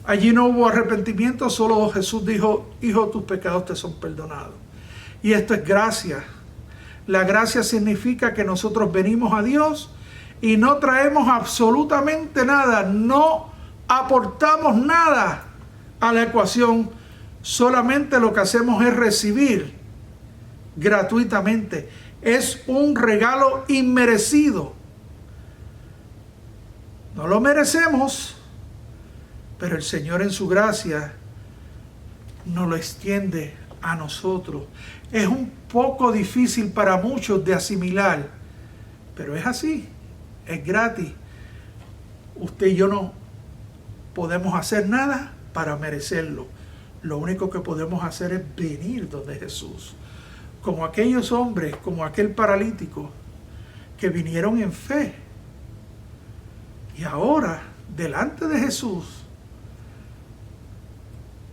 allí no hubo arrepentimiento, solo Jesús dijo, hijo, tus pecados te son perdonados. Y esto es gracia. La gracia significa que nosotros venimos a Dios y no traemos absolutamente nada, no aportamos nada a la ecuación, solamente lo que hacemos es recibir gratuitamente. Es un regalo inmerecido. No lo merecemos, pero el Señor en su gracia nos lo extiende a nosotros. Es un poco difícil para muchos de asimilar, pero es así, es gratis. Usted y yo no podemos hacer nada para merecerlo. Lo único que podemos hacer es venir donde Jesús, como aquellos hombres, como aquel paralítico que vinieron en fe. Y ahora, delante de Jesús,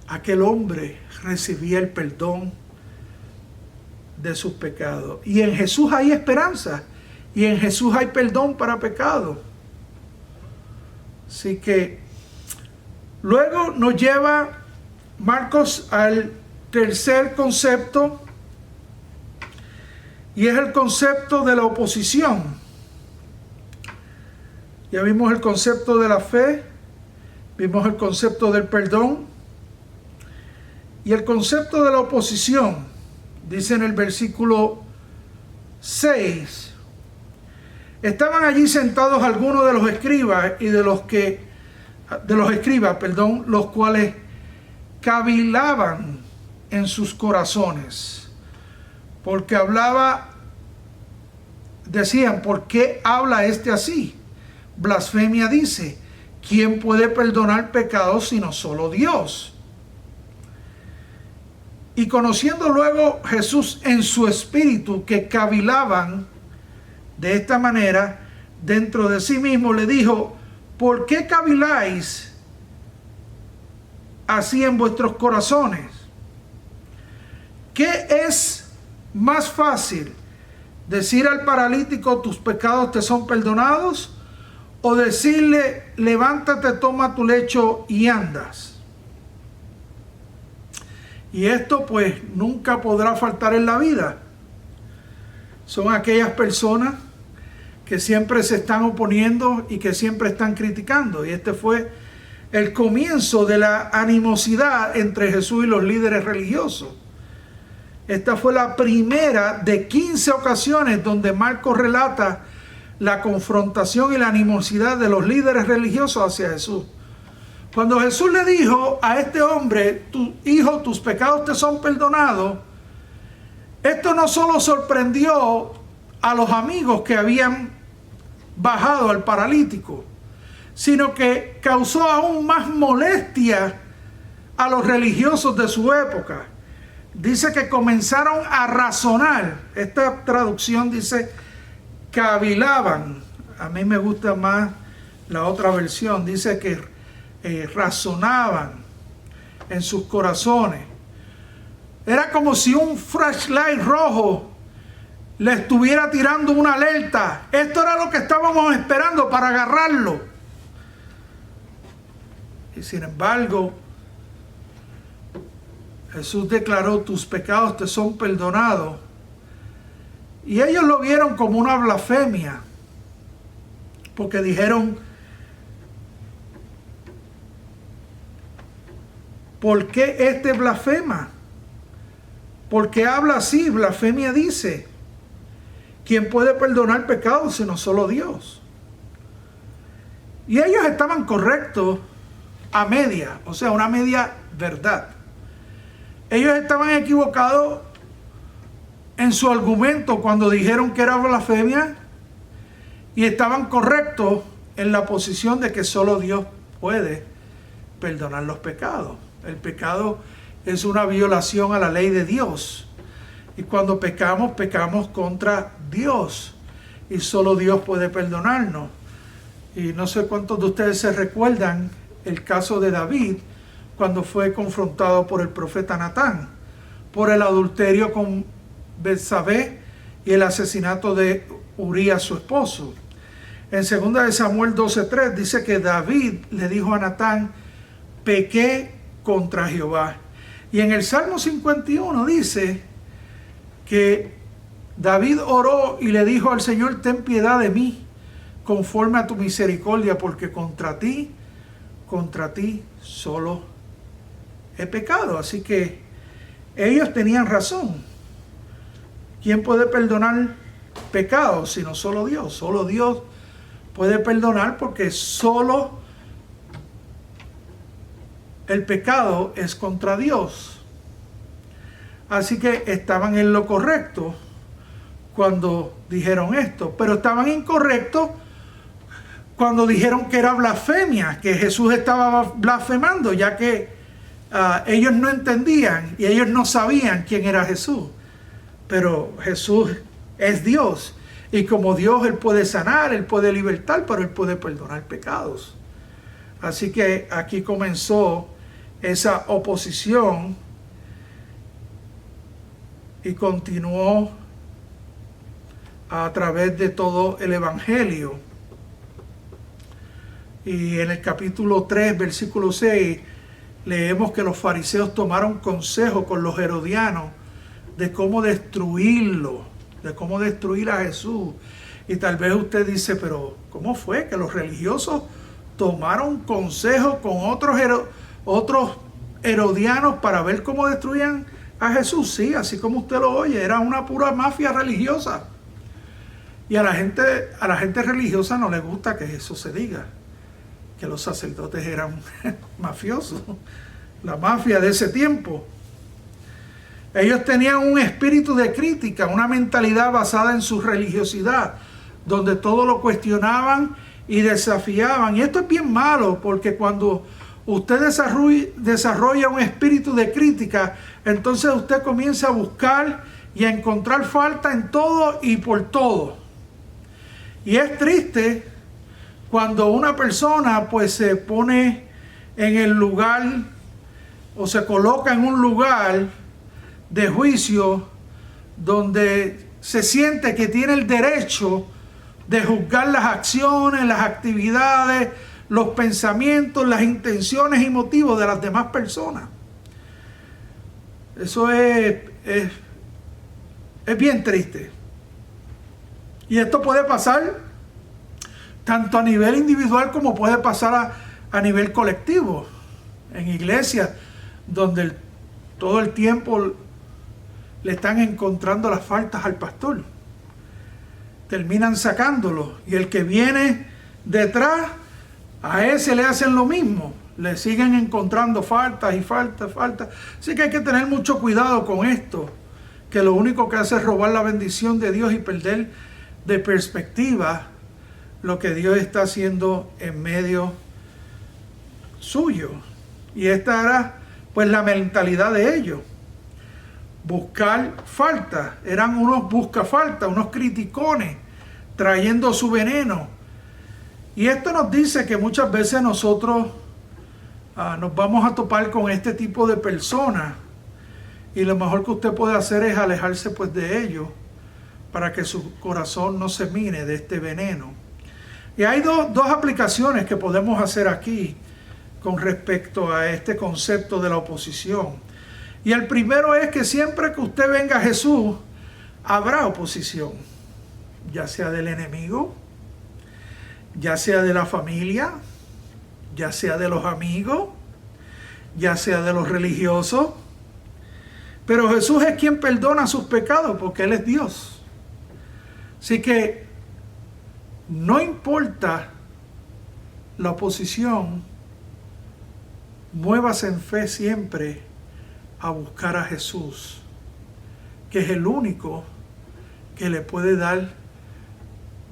aquel hombre recibía el perdón de sus pecados. Y en Jesús hay esperanza. Y en Jesús hay perdón para pecado. Así que luego nos lleva Marcos al tercer concepto. Y es el concepto de la oposición. Ya vimos el concepto de la fe, vimos el concepto del perdón y el concepto de la oposición. Dice en el versículo 6, estaban allí sentados algunos de los escribas y los cuales cavilaban en sus corazones, porque decían, ¿por qué habla este así? Blasfemia dice, ¿quién puede perdonar pecados sino solo Dios? Y conociendo luego Jesús en su espíritu que cavilaban de esta manera dentro de sí mismo, le dijo, ¿por qué caviláis así en vuestros corazones? ¿Qué es más fácil? ¿Decir al paralítico, tus pecados te son perdonados? ¿O decirle, levántate, toma tu lecho y andas? Y esto pues nunca podrá faltar en la vida. Son aquellas personas que siempre se están oponiendo y que siempre están criticando. Y este fue el comienzo de la animosidad entre Jesús y los líderes religiosos. Esta fue la primera de 15 ocasiones donde Marcos relata la confrontación y la animosidad de los líderes religiosos hacia Jesús. Cuando Jesús le dijo a este hombre, tu hijo, tus pecados te son perdonados, esto no solo sorprendió a los amigos que habían bajado al paralítico, sino que causó aún más molestia a los religiosos de su época. Dice que comenzaron a razonar. Esta traducción dice cavilaban. A mí me gusta más la otra versión. Dice que razonaban en sus corazones. Era como si un flashlight rojo le estuviera tirando una alerta. Esto era lo que estábamos esperando para agarrarlo. Y sin embargo, Jesús declaró: tus pecados te son perdonados. Y ellos lo vieron como una blasfemia, porque dijeron: ¿por qué este blasfema? ¿Por qué habla así? Blasfemia dice. ¿Quién puede perdonar pecados sino solo Dios? Y ellos estaban correctos a media, o sea, una media verdad. Ellos estaban equivocados en su argumento cuando dijeron que era blasfemia, y estaban correctos en la posición de que solo Dios puede perdonar los pecados. El pecado es una violación a la ley de Dios. Y cuando pecamos, pecamos contra Dios. Y solo Dios puede perdonarnos. Y no sé cuántos de ustedes se recuerdan el caso de David, cuando fue confrontado por el profeta Natán por el adulterio con Betsabé y el asesinato de Urías, su esposo. En 2 de Samuel 12:3 dice que David le dijo a Natán: pequé contra Jehová. Y en el Salmo 51 dice que David oró y le dijo al Señor: ten piedad de mí, conforme a tu misericordia, porque contra ti solo he pecado. Así que ellos tenían razón. ¿Quién puede perdonar pecados sino solo Dios? Solo Dios puede perdonar, porque solo el pecado es contra Dios. Así que estaban en lo correcto cuando dijeron esto, pero estaban incorrectos cuando dijeron que era blasfemia, que Jesús estaba blasfemando, ya que ellos no entendían y ellos no sabían quién era Jesús. Pero Jesús es Dios, y como Dios Él puede sanar, Él puede libertar, pero Él puede perdonar pecados. Así que aquí comenzó esa oposición y continuó a través de todo el Evangelio. Y en el capítulo 3, versículo 6, leemos que los fariseos tomaron consejo con los herodianos de cómo destruirlo, de cómo destruir a Jesús. Y tal vez usted dice: pero ¿cómo fue que los religiosos tomaron consejo con otros herodianos para ver cómo destruían a Jesús? Sí, así como usted lo oye, era una pura mafia religiosa. Y a la gente religiosa no le gusta que eso se diga, que los sacerdotes eran mafiosos, la mafia de ese tiempo. Ellos tenían un espíritu de crítica, una mentalidad basada en su religiosidad, donde todo lo cuestionaban y desafiaban. Y esto es bien malo, porque cuando usted desarrolla un espíritu de crítica, entonces usted comienza a buscar y a encontrar falta en todo y por todo. Y es triste cuando una persona pues se pone en el lugar o se coloca en un lugar de juicio donde se siente que tiene el derecho de juzgar las acciones, las actividades, los pensamientos, las intenciones y motivos de las demás personas. Eso es bien triste. Y esto puede pasar tanto a nivel individual como puede pasar a nivel colectivo. En iglesias donde todo el tiempo le están encontrando las faltas al pastor, terminan sacándolo, y el que viene detrás, a ese le hacen lo mismo, le siguen encontrando faltas y faltas. Así que hay que tener mucho cuidado con esto, que lo único que hace es robar la bendición de Dios y perder de perspectiva lo que Dios está haciendo en medio suyo. Y esta era pues la mentalidad de ellos: buscar falta. Eran unos buscafaltas, unos criticones, trayendo su veneno. Y esto nos dice que muchas veces nosotros nos vamos a topar con este tipo de personas, Y lo mejor que usted puede hacer es alejarse pues de ellos, para que su corazón no se mine de este veneno. Y hay dos aplicaciones que podemos hacer aquí con respecto a este concepto de la oposición. Y el primero es que siempre que usted venga a Jesús, habrá oposición, ya sea del enemigo, ya sea de la familia, ya sea de los amigos, ya sea de los religiosos. Pero Jesús es quien perdona sus pecados porque Él es Dios. Así que no importa la oposición, muévase en fe siempre a buscar a Jesús, que es el único que le puede dar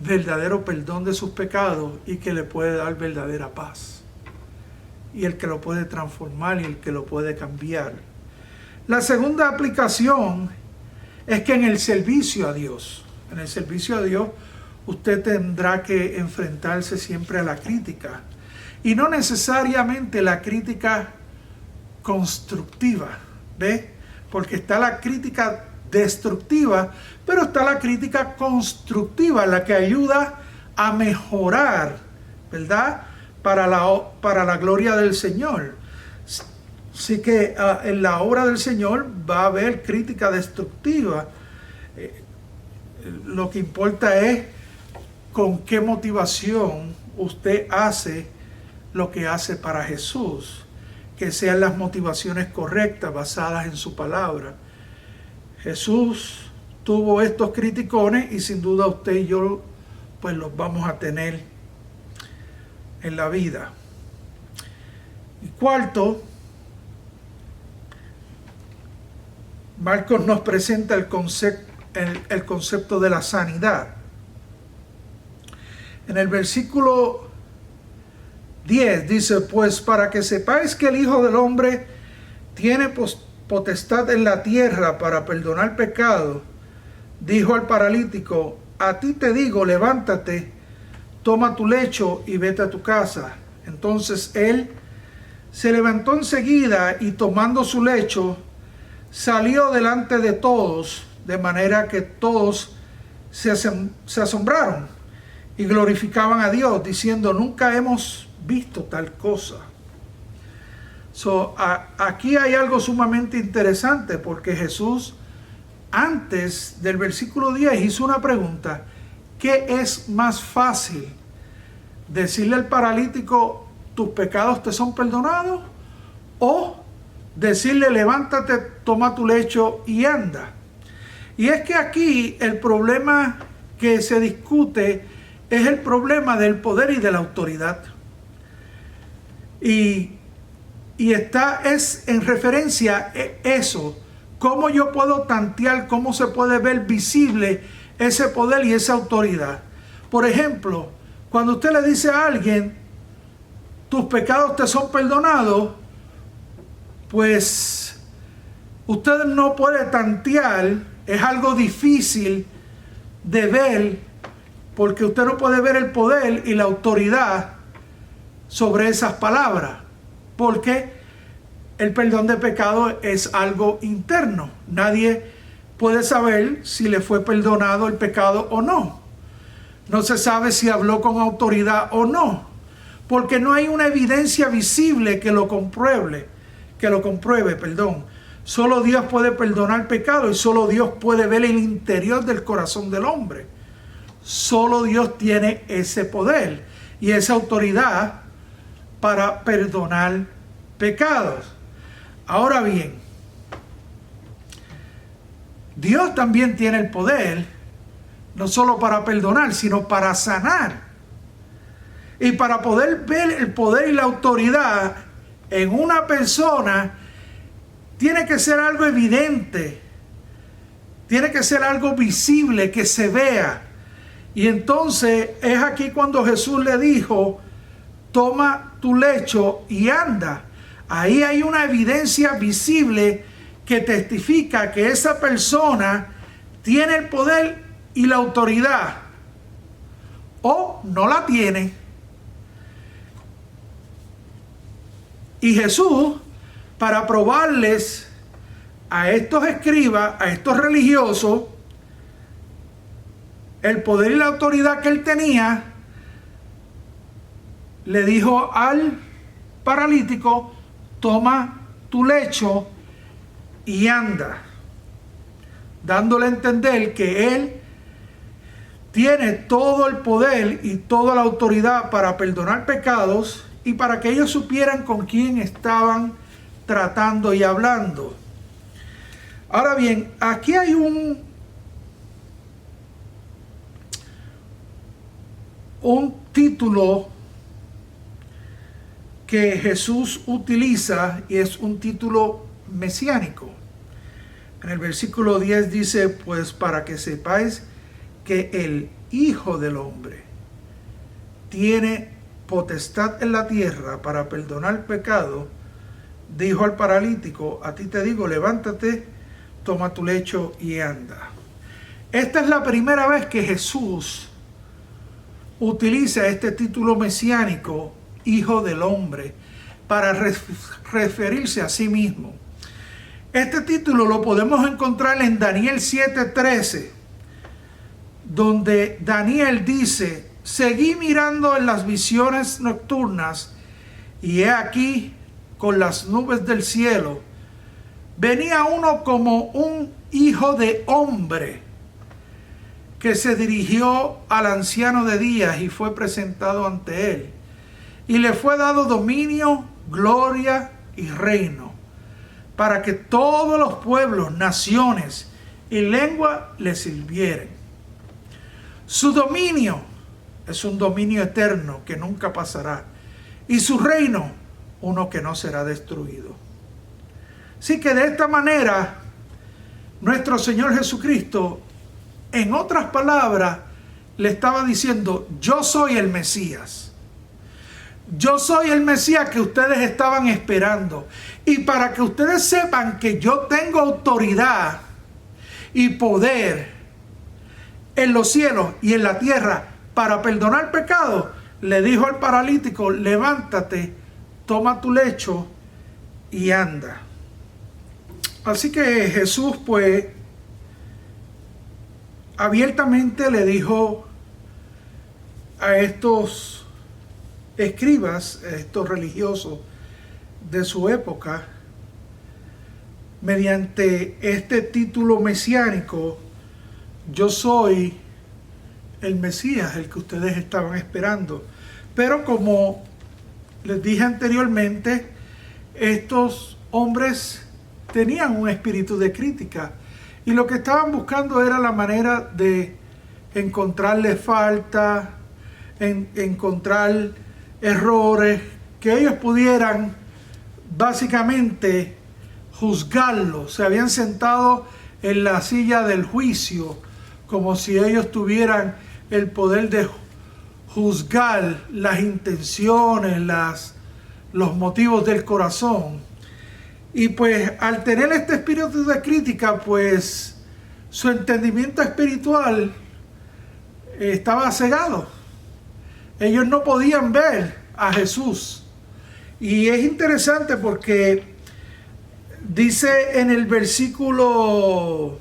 verdadero perdón de sus pecados y que le puede dar verdadera paz. Y el que lo puede transformar y el que lo puede cambiar. La segunda aplicación es que en el servicio a Dios, usted tendrá que enfrentarse siempre a la crítica. Y no necesariamente la crítica constructiva, ¿ve? Porque está la crítica destructiva, pero está la crítica constructiva, la que ayuda a mejorar, ¿verdad? Para la gloria del Señor. Así que en la obra del Señor va a haber crítica destructiva. Lo que importa es con qué motivación usted hace lo que hace para Jesús, que sean las motivaciones correctas, basadas en su palabra. Jesús tuvo estos criticones y sin duda usted y yo pues los vamos a tener en la vida. Y cuarto, Marcos nos presenta el concepto de la sanidad. En el versículo 10 dice, pues para que sepáis que el Hijo del Hombre tiene potestad en la tierra para perdonar pecado, dijo al paralítico, a ti te digo, levántate, toma tu lecho y vete a tu casa. Entonces él se levantó enseguida y tomando su lecho, salió delante de todos, de manera que todos se asombraron y glorificaban a Dios, diciendo, nunca hemos visto tal cosa. Aquí hay algo sumamente interesante, porque Jesús, antes del versículo 10, hizo una pregunta. ¿Qué es más fácil? ¿Decirle al paralítico, tus pecados te son perdonados? ¿O decirle, levántate, toma tu lecho y anda? Y es que aquí el problema que se discute es el problema del poder y de la autoridad. Y es en referencia a eso. ¿Cómo yo puedo tantear, cómo se puede ver visible ese poder y esa autoridad? Por ejemplo, cuando usted le dice a alguien, tus pecados te son perdonados, pues usted no puede tantear, es algo difícil de ver, porque usted no puede ver el poder y la autoridad sobre esas palabras, porque el perdón de pecado es algo interno. Nadie puede saber si le fue perdonado el pecado o no. No se sabe si habló con autoridad o no, porque no hay una evidencia visible que lo compruebe. Solo Dios puede perdonar pecado y solo Dios puede ver el interior del corazón del hombre. Solo Dios tiene ese poder y esa autoridad para perdonar pecados. Ahora bien, Dios también tiene el poder, no solo para perdonar, sino para sanar. Y para poder ver el poder y la autoridad en una persona, tiene que ser algo evidente, tiene que ser algo visible, que se vea. Y entonces es aquí cuando Jesús le dijo, toma tu lecho y anda. Ahí hay una evidencia visible que testifica que esa persona tiene el poder y la autoridad, o no la tiene. Y Jesús, para probarles a estos escribas, a estos religiosos, el poder y la autoridad que él tenía, le dijo al paralítico: toma tu lecho y anda, dándole a entender que él tiene todo el poder y toda la autoridad para perdonar pecados y para que ellos supieran con quién estaban tratando y hablando. Ahora bien, aquí hay un título que Jesús utiliza y es un título mesiánico. En el versículo 10 dice: pues para que sepáis que el Hijo del Hombre tiene potestad en la tierra para perdonar pecado, dijo al paralítico: a ti te digo, levántate, toma tu lecho y anda. Esta es la primera vez que Jesús utiliza este título mesiánico, Hijo del Hombre, para referirse a sí mismo. Este título lo podemos encontrar en Daniel 7:13, donde Daniel dice: seguí mirando en las visiones nocturnas, y he aquí, con las nubes del cielo, venía uno como un hijo de hombre, que se dirigió al anciano de días y fue presentado ante él. Y le fue dado dominio, gloria y reino, para que todos los pueblos, naciones y lenguas le sirvieren. Su dominio es un dominio eterno que nunca pasará, y su reino uno que no será destruido. Así que de esta manera, nuestro Señor Jesucristo, en otras palabras, le estaba diciendo: yo soy el Mesías. Yo soy el Mesías que ustedes estaban esperando. Y para que ustedes sepan que yo tengo autoridad y poder en los cielos y en la tierra para perdonar pecados, le dijo al paralítico: levántate, toma tu lecho y anda. Así que Jesús, pues, abiertamente le dijo a estos escribas, a estos religiosos de su época, mediante este título mesiánico: yo soy el Mesías, el que ustedes estaban esperando. Pero como les dije anteriormente, estos hombres tenían un espíritu de crítica, y lo que estaban buscando era la manera de encontrarle falta, encontrar errores, que ellos pudieran básicamente juzgarlo. Se habían sentado en la silla del juicio, como si ellos tuvieran el poder de juzgar las intenciones, los motivos del corazón. Y pues al tener este espíritu de crítica, pues su entendimiento espiritual estaba cegado. Ellos no podían ver a Jesús. Y es interesante porque dice en el versículo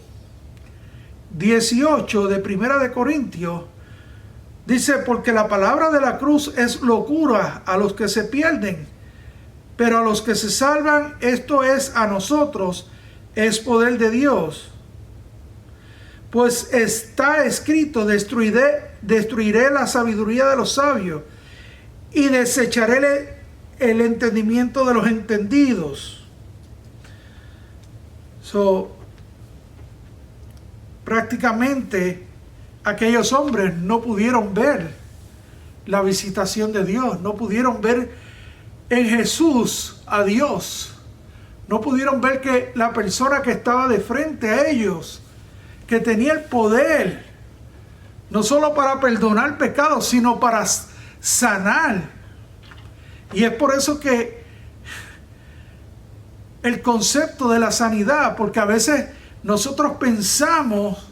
18 de Primera de Corintios, dice: porque la palabra de la cruz es locura a los que se pierden, pero a los que se salvan, esto es a nosotros, es poder de Dios. Pues está escrito: destruiré la sabiduría de los sabios y desecharé el entendimiento de los entendidos. Prácticamente aquellos hombres no pudieron ver la visitación de Dios, no pudieron ver en Jesús a Dios, no pudieron ver que la persona que estaba de frente a ellos, que tenía el poder no solo para perdonar pecados, sino para sanar. Y es por eso que el concepto de la sanidad, porque a veces nosotros pensamos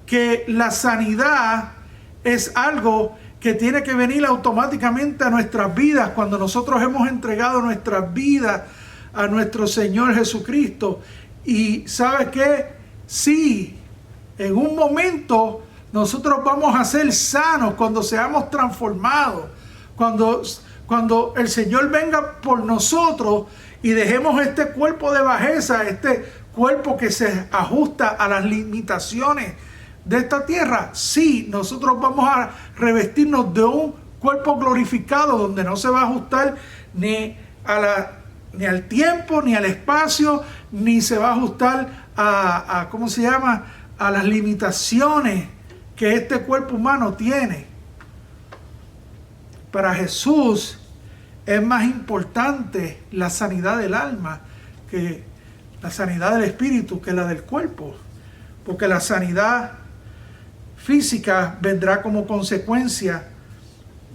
que la sanidad es algo que tiene que venir automáticamente a nuestras vidas cuando nosotros hemos entregado nuestras vidas a nuestro Señor Jesucristo. Y ¿sabe qué? Sí, en un momento nosotros vamos a ser sanos cuando seamos transformados. Cuando el Señor venga por nosotros y dejemos este cuerpo de bajeza, este cuerpo que se ajusta a las limitaciones de esta tierra, sí, nosotros vamos a revestirnos de un cuerpo glorificado donde no se va a ajustar ni al tiempo, ni al espacio, ni se va a ajustar a ¿cómo se llama? A las limitaciones que este cuerpo humano tiene. Para Jesús es más importante la sanidad del alma que la sanidad del espíritu, que la del cuerpo, porque la sanidad física vendrá como consecuencia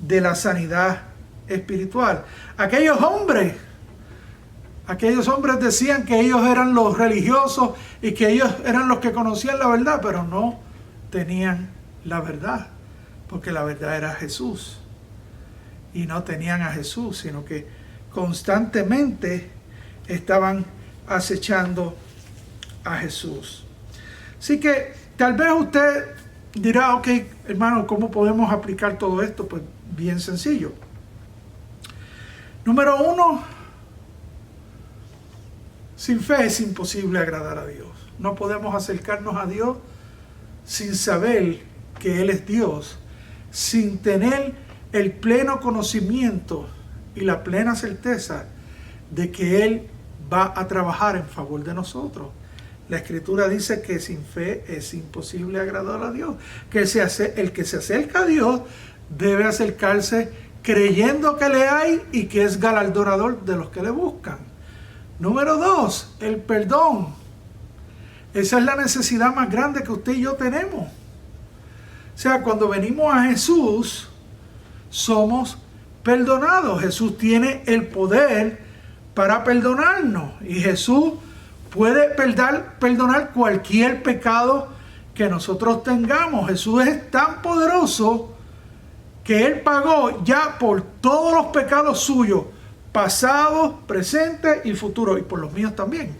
de la sanidad espiritual. Aquellos hombres decían que ellos eran los religiosos y que ellos eran los que conocían la verdad, pero no tenían la verdad, porque la verdad era Jesús. Y no tenían a Jesús, sino que constantemente estaban acechando a Jesús. Así que tal vez usted dirá, ok, hermano, ¿cómo podemos aplicar todo esto? Pues bien sencillo. Número 1, sin fe es imposible agradar a Dios. No podemos acercarnos a Dios sin saber que Él es Dios, sin tener el pleno conocimiento y la plena certeza de que Él va a trabajar en favor de nosotros. La Escritura dice que sin fe es imposible agradar a Dios. Que el que se acerca a Dios debe acercarse creyendo que le hay y que es galardonador de los que le buscan. Número 2, el perdón. Esa es la necesidad más grande que usted y yo tenemos. O sea, cuando venimos a Jesús, somos perdonados. Jesús tiene el poder para perdonarnos. Y Jesús puede perdonar cualquier pecado que nosotros tengamos. Jesús es tan poderoso que Él pagó ya por todos los pecados suyos, pasados, presentes y futuros, y por los míos también.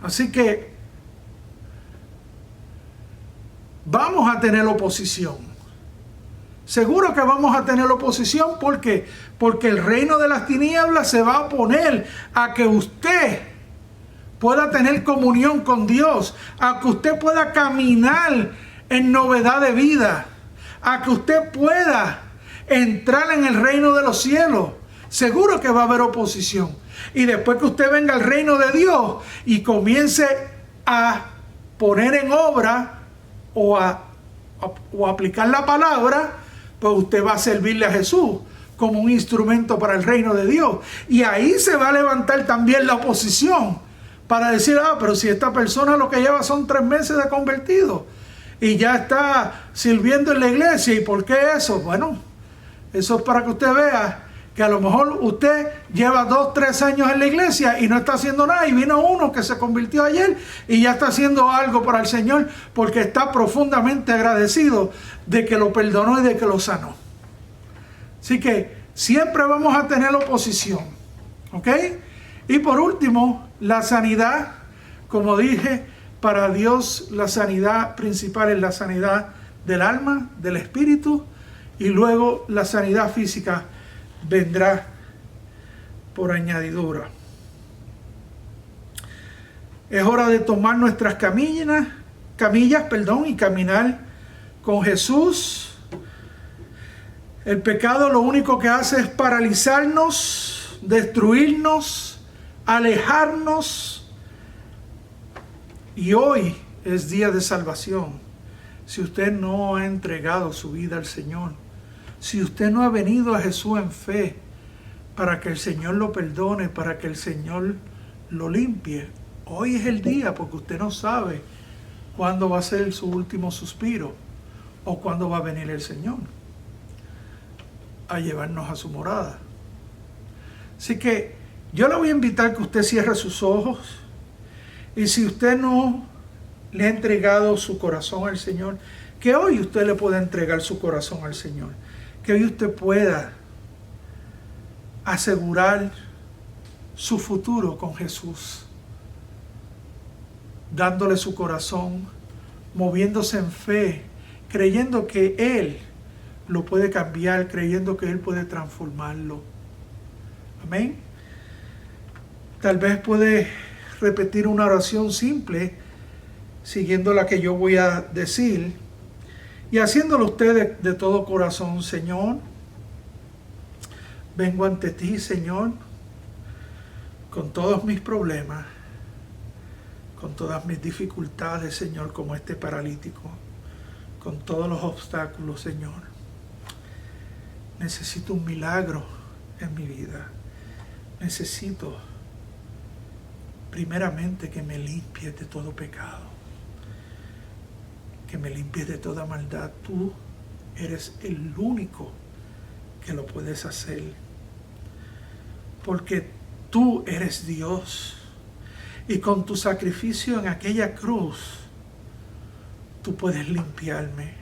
Así que vamos a tener oposición. Seguro que vamos a tener oposición. ¿Por qué? Porque el reino de las tinieblas se va a oponer a que usted pueda tener comunión con Dios, a que usted pueda caminar en novedad de vida, a que usted pueda entrar en el reino de los cielos. Seguro que va a haber oposición. Y después que usted venga al reino de Dios y comience a poner en obra o aplicar la palabra, pues usted va a servirle a Jesús como un instrumento para el reino de Dios. Y ahí se va a levantar también la oposición para decir, pero si esta persona lo que lleva son 3 meses de convertido y ya está sirviendo en la iglesia, ¿y por qué eso? Bueno, eso es para que usted vea que a lo mejor usted lleva 2, 3 años en la iglesia y no está haciendo nada, y vino uno que se convirtió ayer y ya está haciendo algo para el Señor porque está profundamente agradecido de que lo perdonó y de que lo sanó. Así que siempre vamos a tener oposición, ¿ok? Y por último, la sanidad. Como dije, para Dios la sanidad principal es la sanidad del alma, del espíritu, y luego la sanidad física vendrá por añadidura. Es hora de tomar nuestras camillas, y caminar con Jesús. El pecado lo único que hace es paralizarnos, destruirnos, alejarnos. Y hoy es día de salvación. Si usted no ha entregado su vida al Señor, si usted no ha venido a Jesús en fe para que el Señor lo perdone, para que el Señor lo limpie, hoy es el día, porque usted no sabe cuándo va a ser su último suspiro o cuándo va a venir el Señor a llevarnos a su morada. Así que yo le voy a invitar que usted cierre sus ojos, y si usted no le ha entregado su corazón al Señor, que hoy usted le pueda entregar su corazón al Señor. Que hoy usted pueda asegurar su futuro con Jesús, dándole su corazón, moviéndose en fe, creyendo que Él lo puede cambiar, creyendo que Él puede transformarlo. Amén. Tal vez puede repetir una oración simple, siguiendo la que yo voy a decir, y haciéndolo usted de todo corazón. Señor, vengo ante ti, Señor, con todos mis problemas, con todas mis dificultades, Señor, como este paralítico, con todos los obstáculos, Señor. Necesito un milagro en mi vida. Necesito primeramente que me limpies de todo pecado, que me limpies de toda maldad. Tú eres el único que lo puedes hacer, porque tú eres Dios, y con tu sacrificio en aquella cruz, tú puedes limpiarme,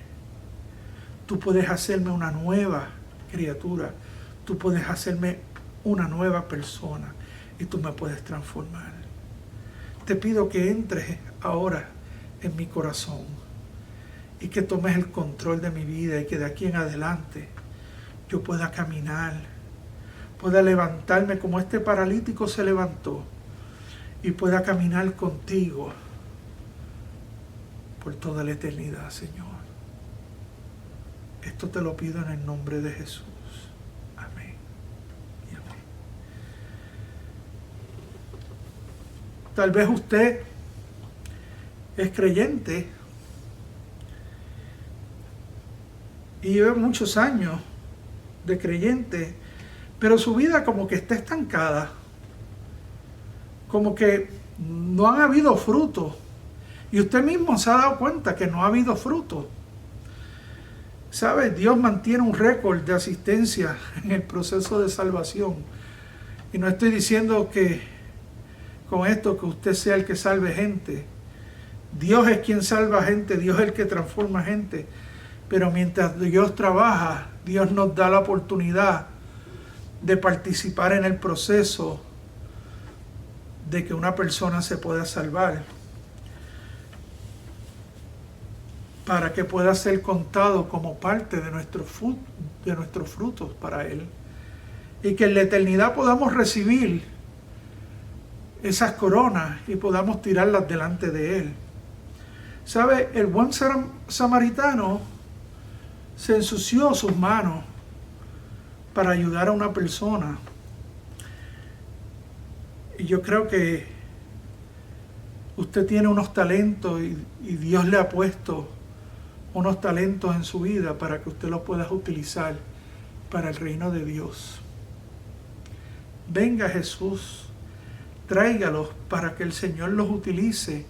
tú puedes hacerme una nueva criatura, tú puedes hacerme una nueva persona, y tú me puedes transformar. Te pido que entres ahora en mi corazón y que tomes el control de mi vida, y que de aquí en adelante yo pueda caminar, pueda levantarme como este paralítico se levantó, y pueda caminar contigo por toda la eternidad, Señor. Esto te lo pido en el nombre de Jesús. Amén y amén. Tal vez usted es creyente y lleva muchos años de creyente, pero su vida como que está estancada, como que no han habido frutos, y usted mismo se ha dado cuenta que no ha habido frutos. ¿Sabe? Dios mantiene un récord de asistencia en el proceso de salvación, y no estoy diciendo que con esto que usted sea el que salve gente. Dios es quien salva gente, Dios es el que transforma gente, pero mientras Dios trabaja, Dios nos da la oportunidad de participar en el proceso de que una persona se pueda salvar, para que pueda ser contado como parte de nuestros frutos para Él, y que en la eternidad podamos recibir esas coronas y podamos tirarlas delante de Él. ¿Sabe? El buen samaritano se ensució sus manos para ayudar a una persona. Y yo creo que usted tiene unos talentos, y Dios le ha puesto unos talentos en su vida para que usted los pueda utilizar para el reino de Dios. Venga Jesús, tráigalos para que el Señor los utilice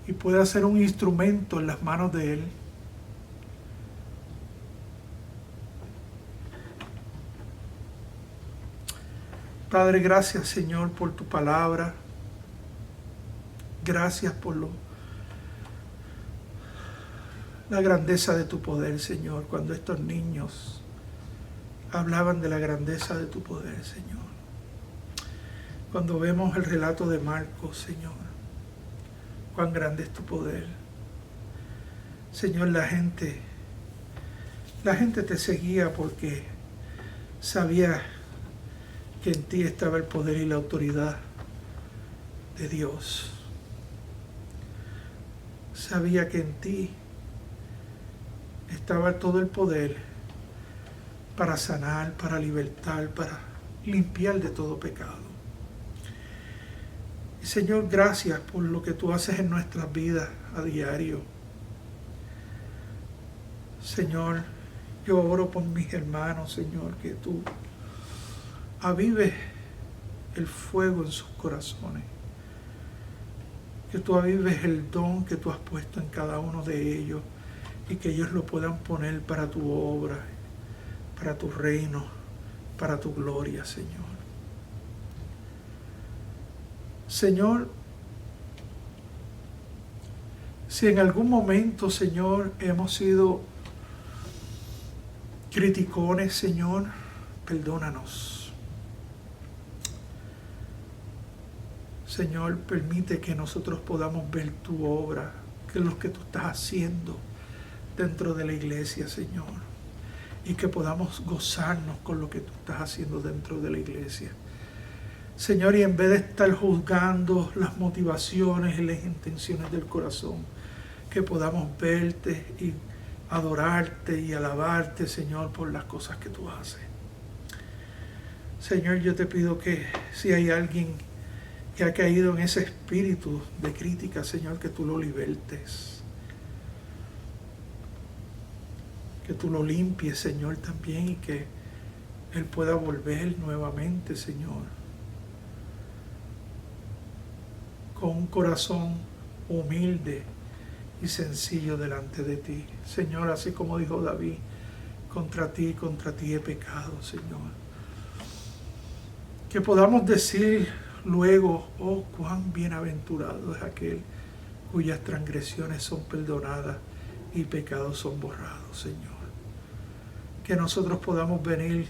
y pueda ser un instrumento en las manos de Él. Padre, gracias, Señor, por tu palabra. Gracias por la grandeza de tu poder, Señor, cuando estos niños hablaban de la grandeza de tu poder, Señor. Cuando vemos el relato de Marcos, Señor, cuán grande es tu poder. Señor, la gente te seguía porque sabía que en ti estaba el poder y la autoridad de Dios. Sabía que en ti estaba todo el poder para sanar, para libertar, para limpiar de todo pecado. Y Señor, gracias por lo que tú haces en nuestras vidas a diario. Señor, yo oro por mis hermanos, Señor, que tú avives el fuego en sus corazones, que tú avives el don que tú has puesto en cada uno de ellos, y que ellos lo puedan poner para tu obra, para tu reino, para tu gloria, Señor. Señor, si en algún momento, Señor, hemos sido criticones, Señor, perdónanos. Señor, permite que nosotros podamos ver tu obra, que es lo que tú estás haciendo dentro de la iglesia, Señor, y que podamos gozarnos con lo que tú estás haciendo dentro de la iglesia. Señor, y en vez de estar juzgando las motivaciones y las intenciones del corazón, que podamos verte y adorarte y alabarte, Señor, por las cosas que tú haces. Señor, yo te pido que si hay alguien que ha caído en ese espíritu de crítica, Señor, que tú lo libertes. Que tú lo limpies, Señor, también, y que él pueda volver nuevamente, Señor, con un corazón humilde y sencillo delante de ti. Señor, así como dijo David, contra ti he pecado, Señor. Que podamos decir luego, oh, cuán bienaventurado es aquel cuyas transgresiones son perdonadas y pecados son borrados, Señor. Que nosotros podamos venir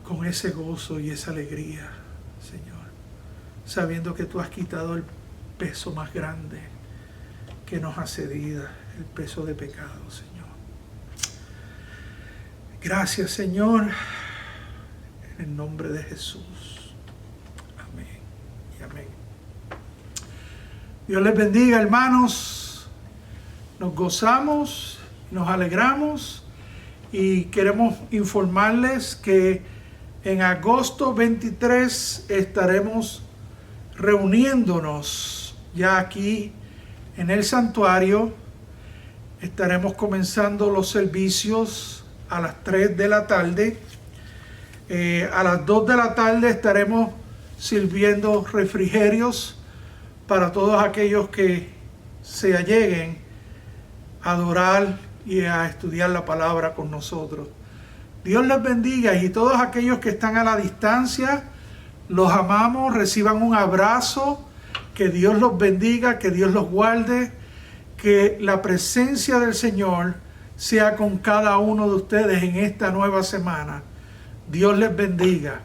con ese gozo y esa alegría, Señor, sabiendo que tú has quitado el peso más grande que nos asedia, el peso de pecado, Señor. Gracias, Señor, en el nombre de Jesús. Amén y amén. Dios les bendiga, hermanos. Nos gozamos, nos alegramos y queremos informarles que en agosto 23 estaremos reuniéndonos ya aquí en el santuario. Estaremos comenzando los servicios a las 3 de la tarde. A las 2 de la tarde estaremos sirviendo refrigerios para todos aquellos que se alleguen a adorar y a estudiar la palabra con nosotros. Dios les bendiga, y todos aquellos que están a la distancia, los amamos, reciban un abrazo, que Dios los bendiga, que Dios los guarde, que la presencia del Señor sea con cada uno de ustedes en esta nueva semana. Dios les bendiga.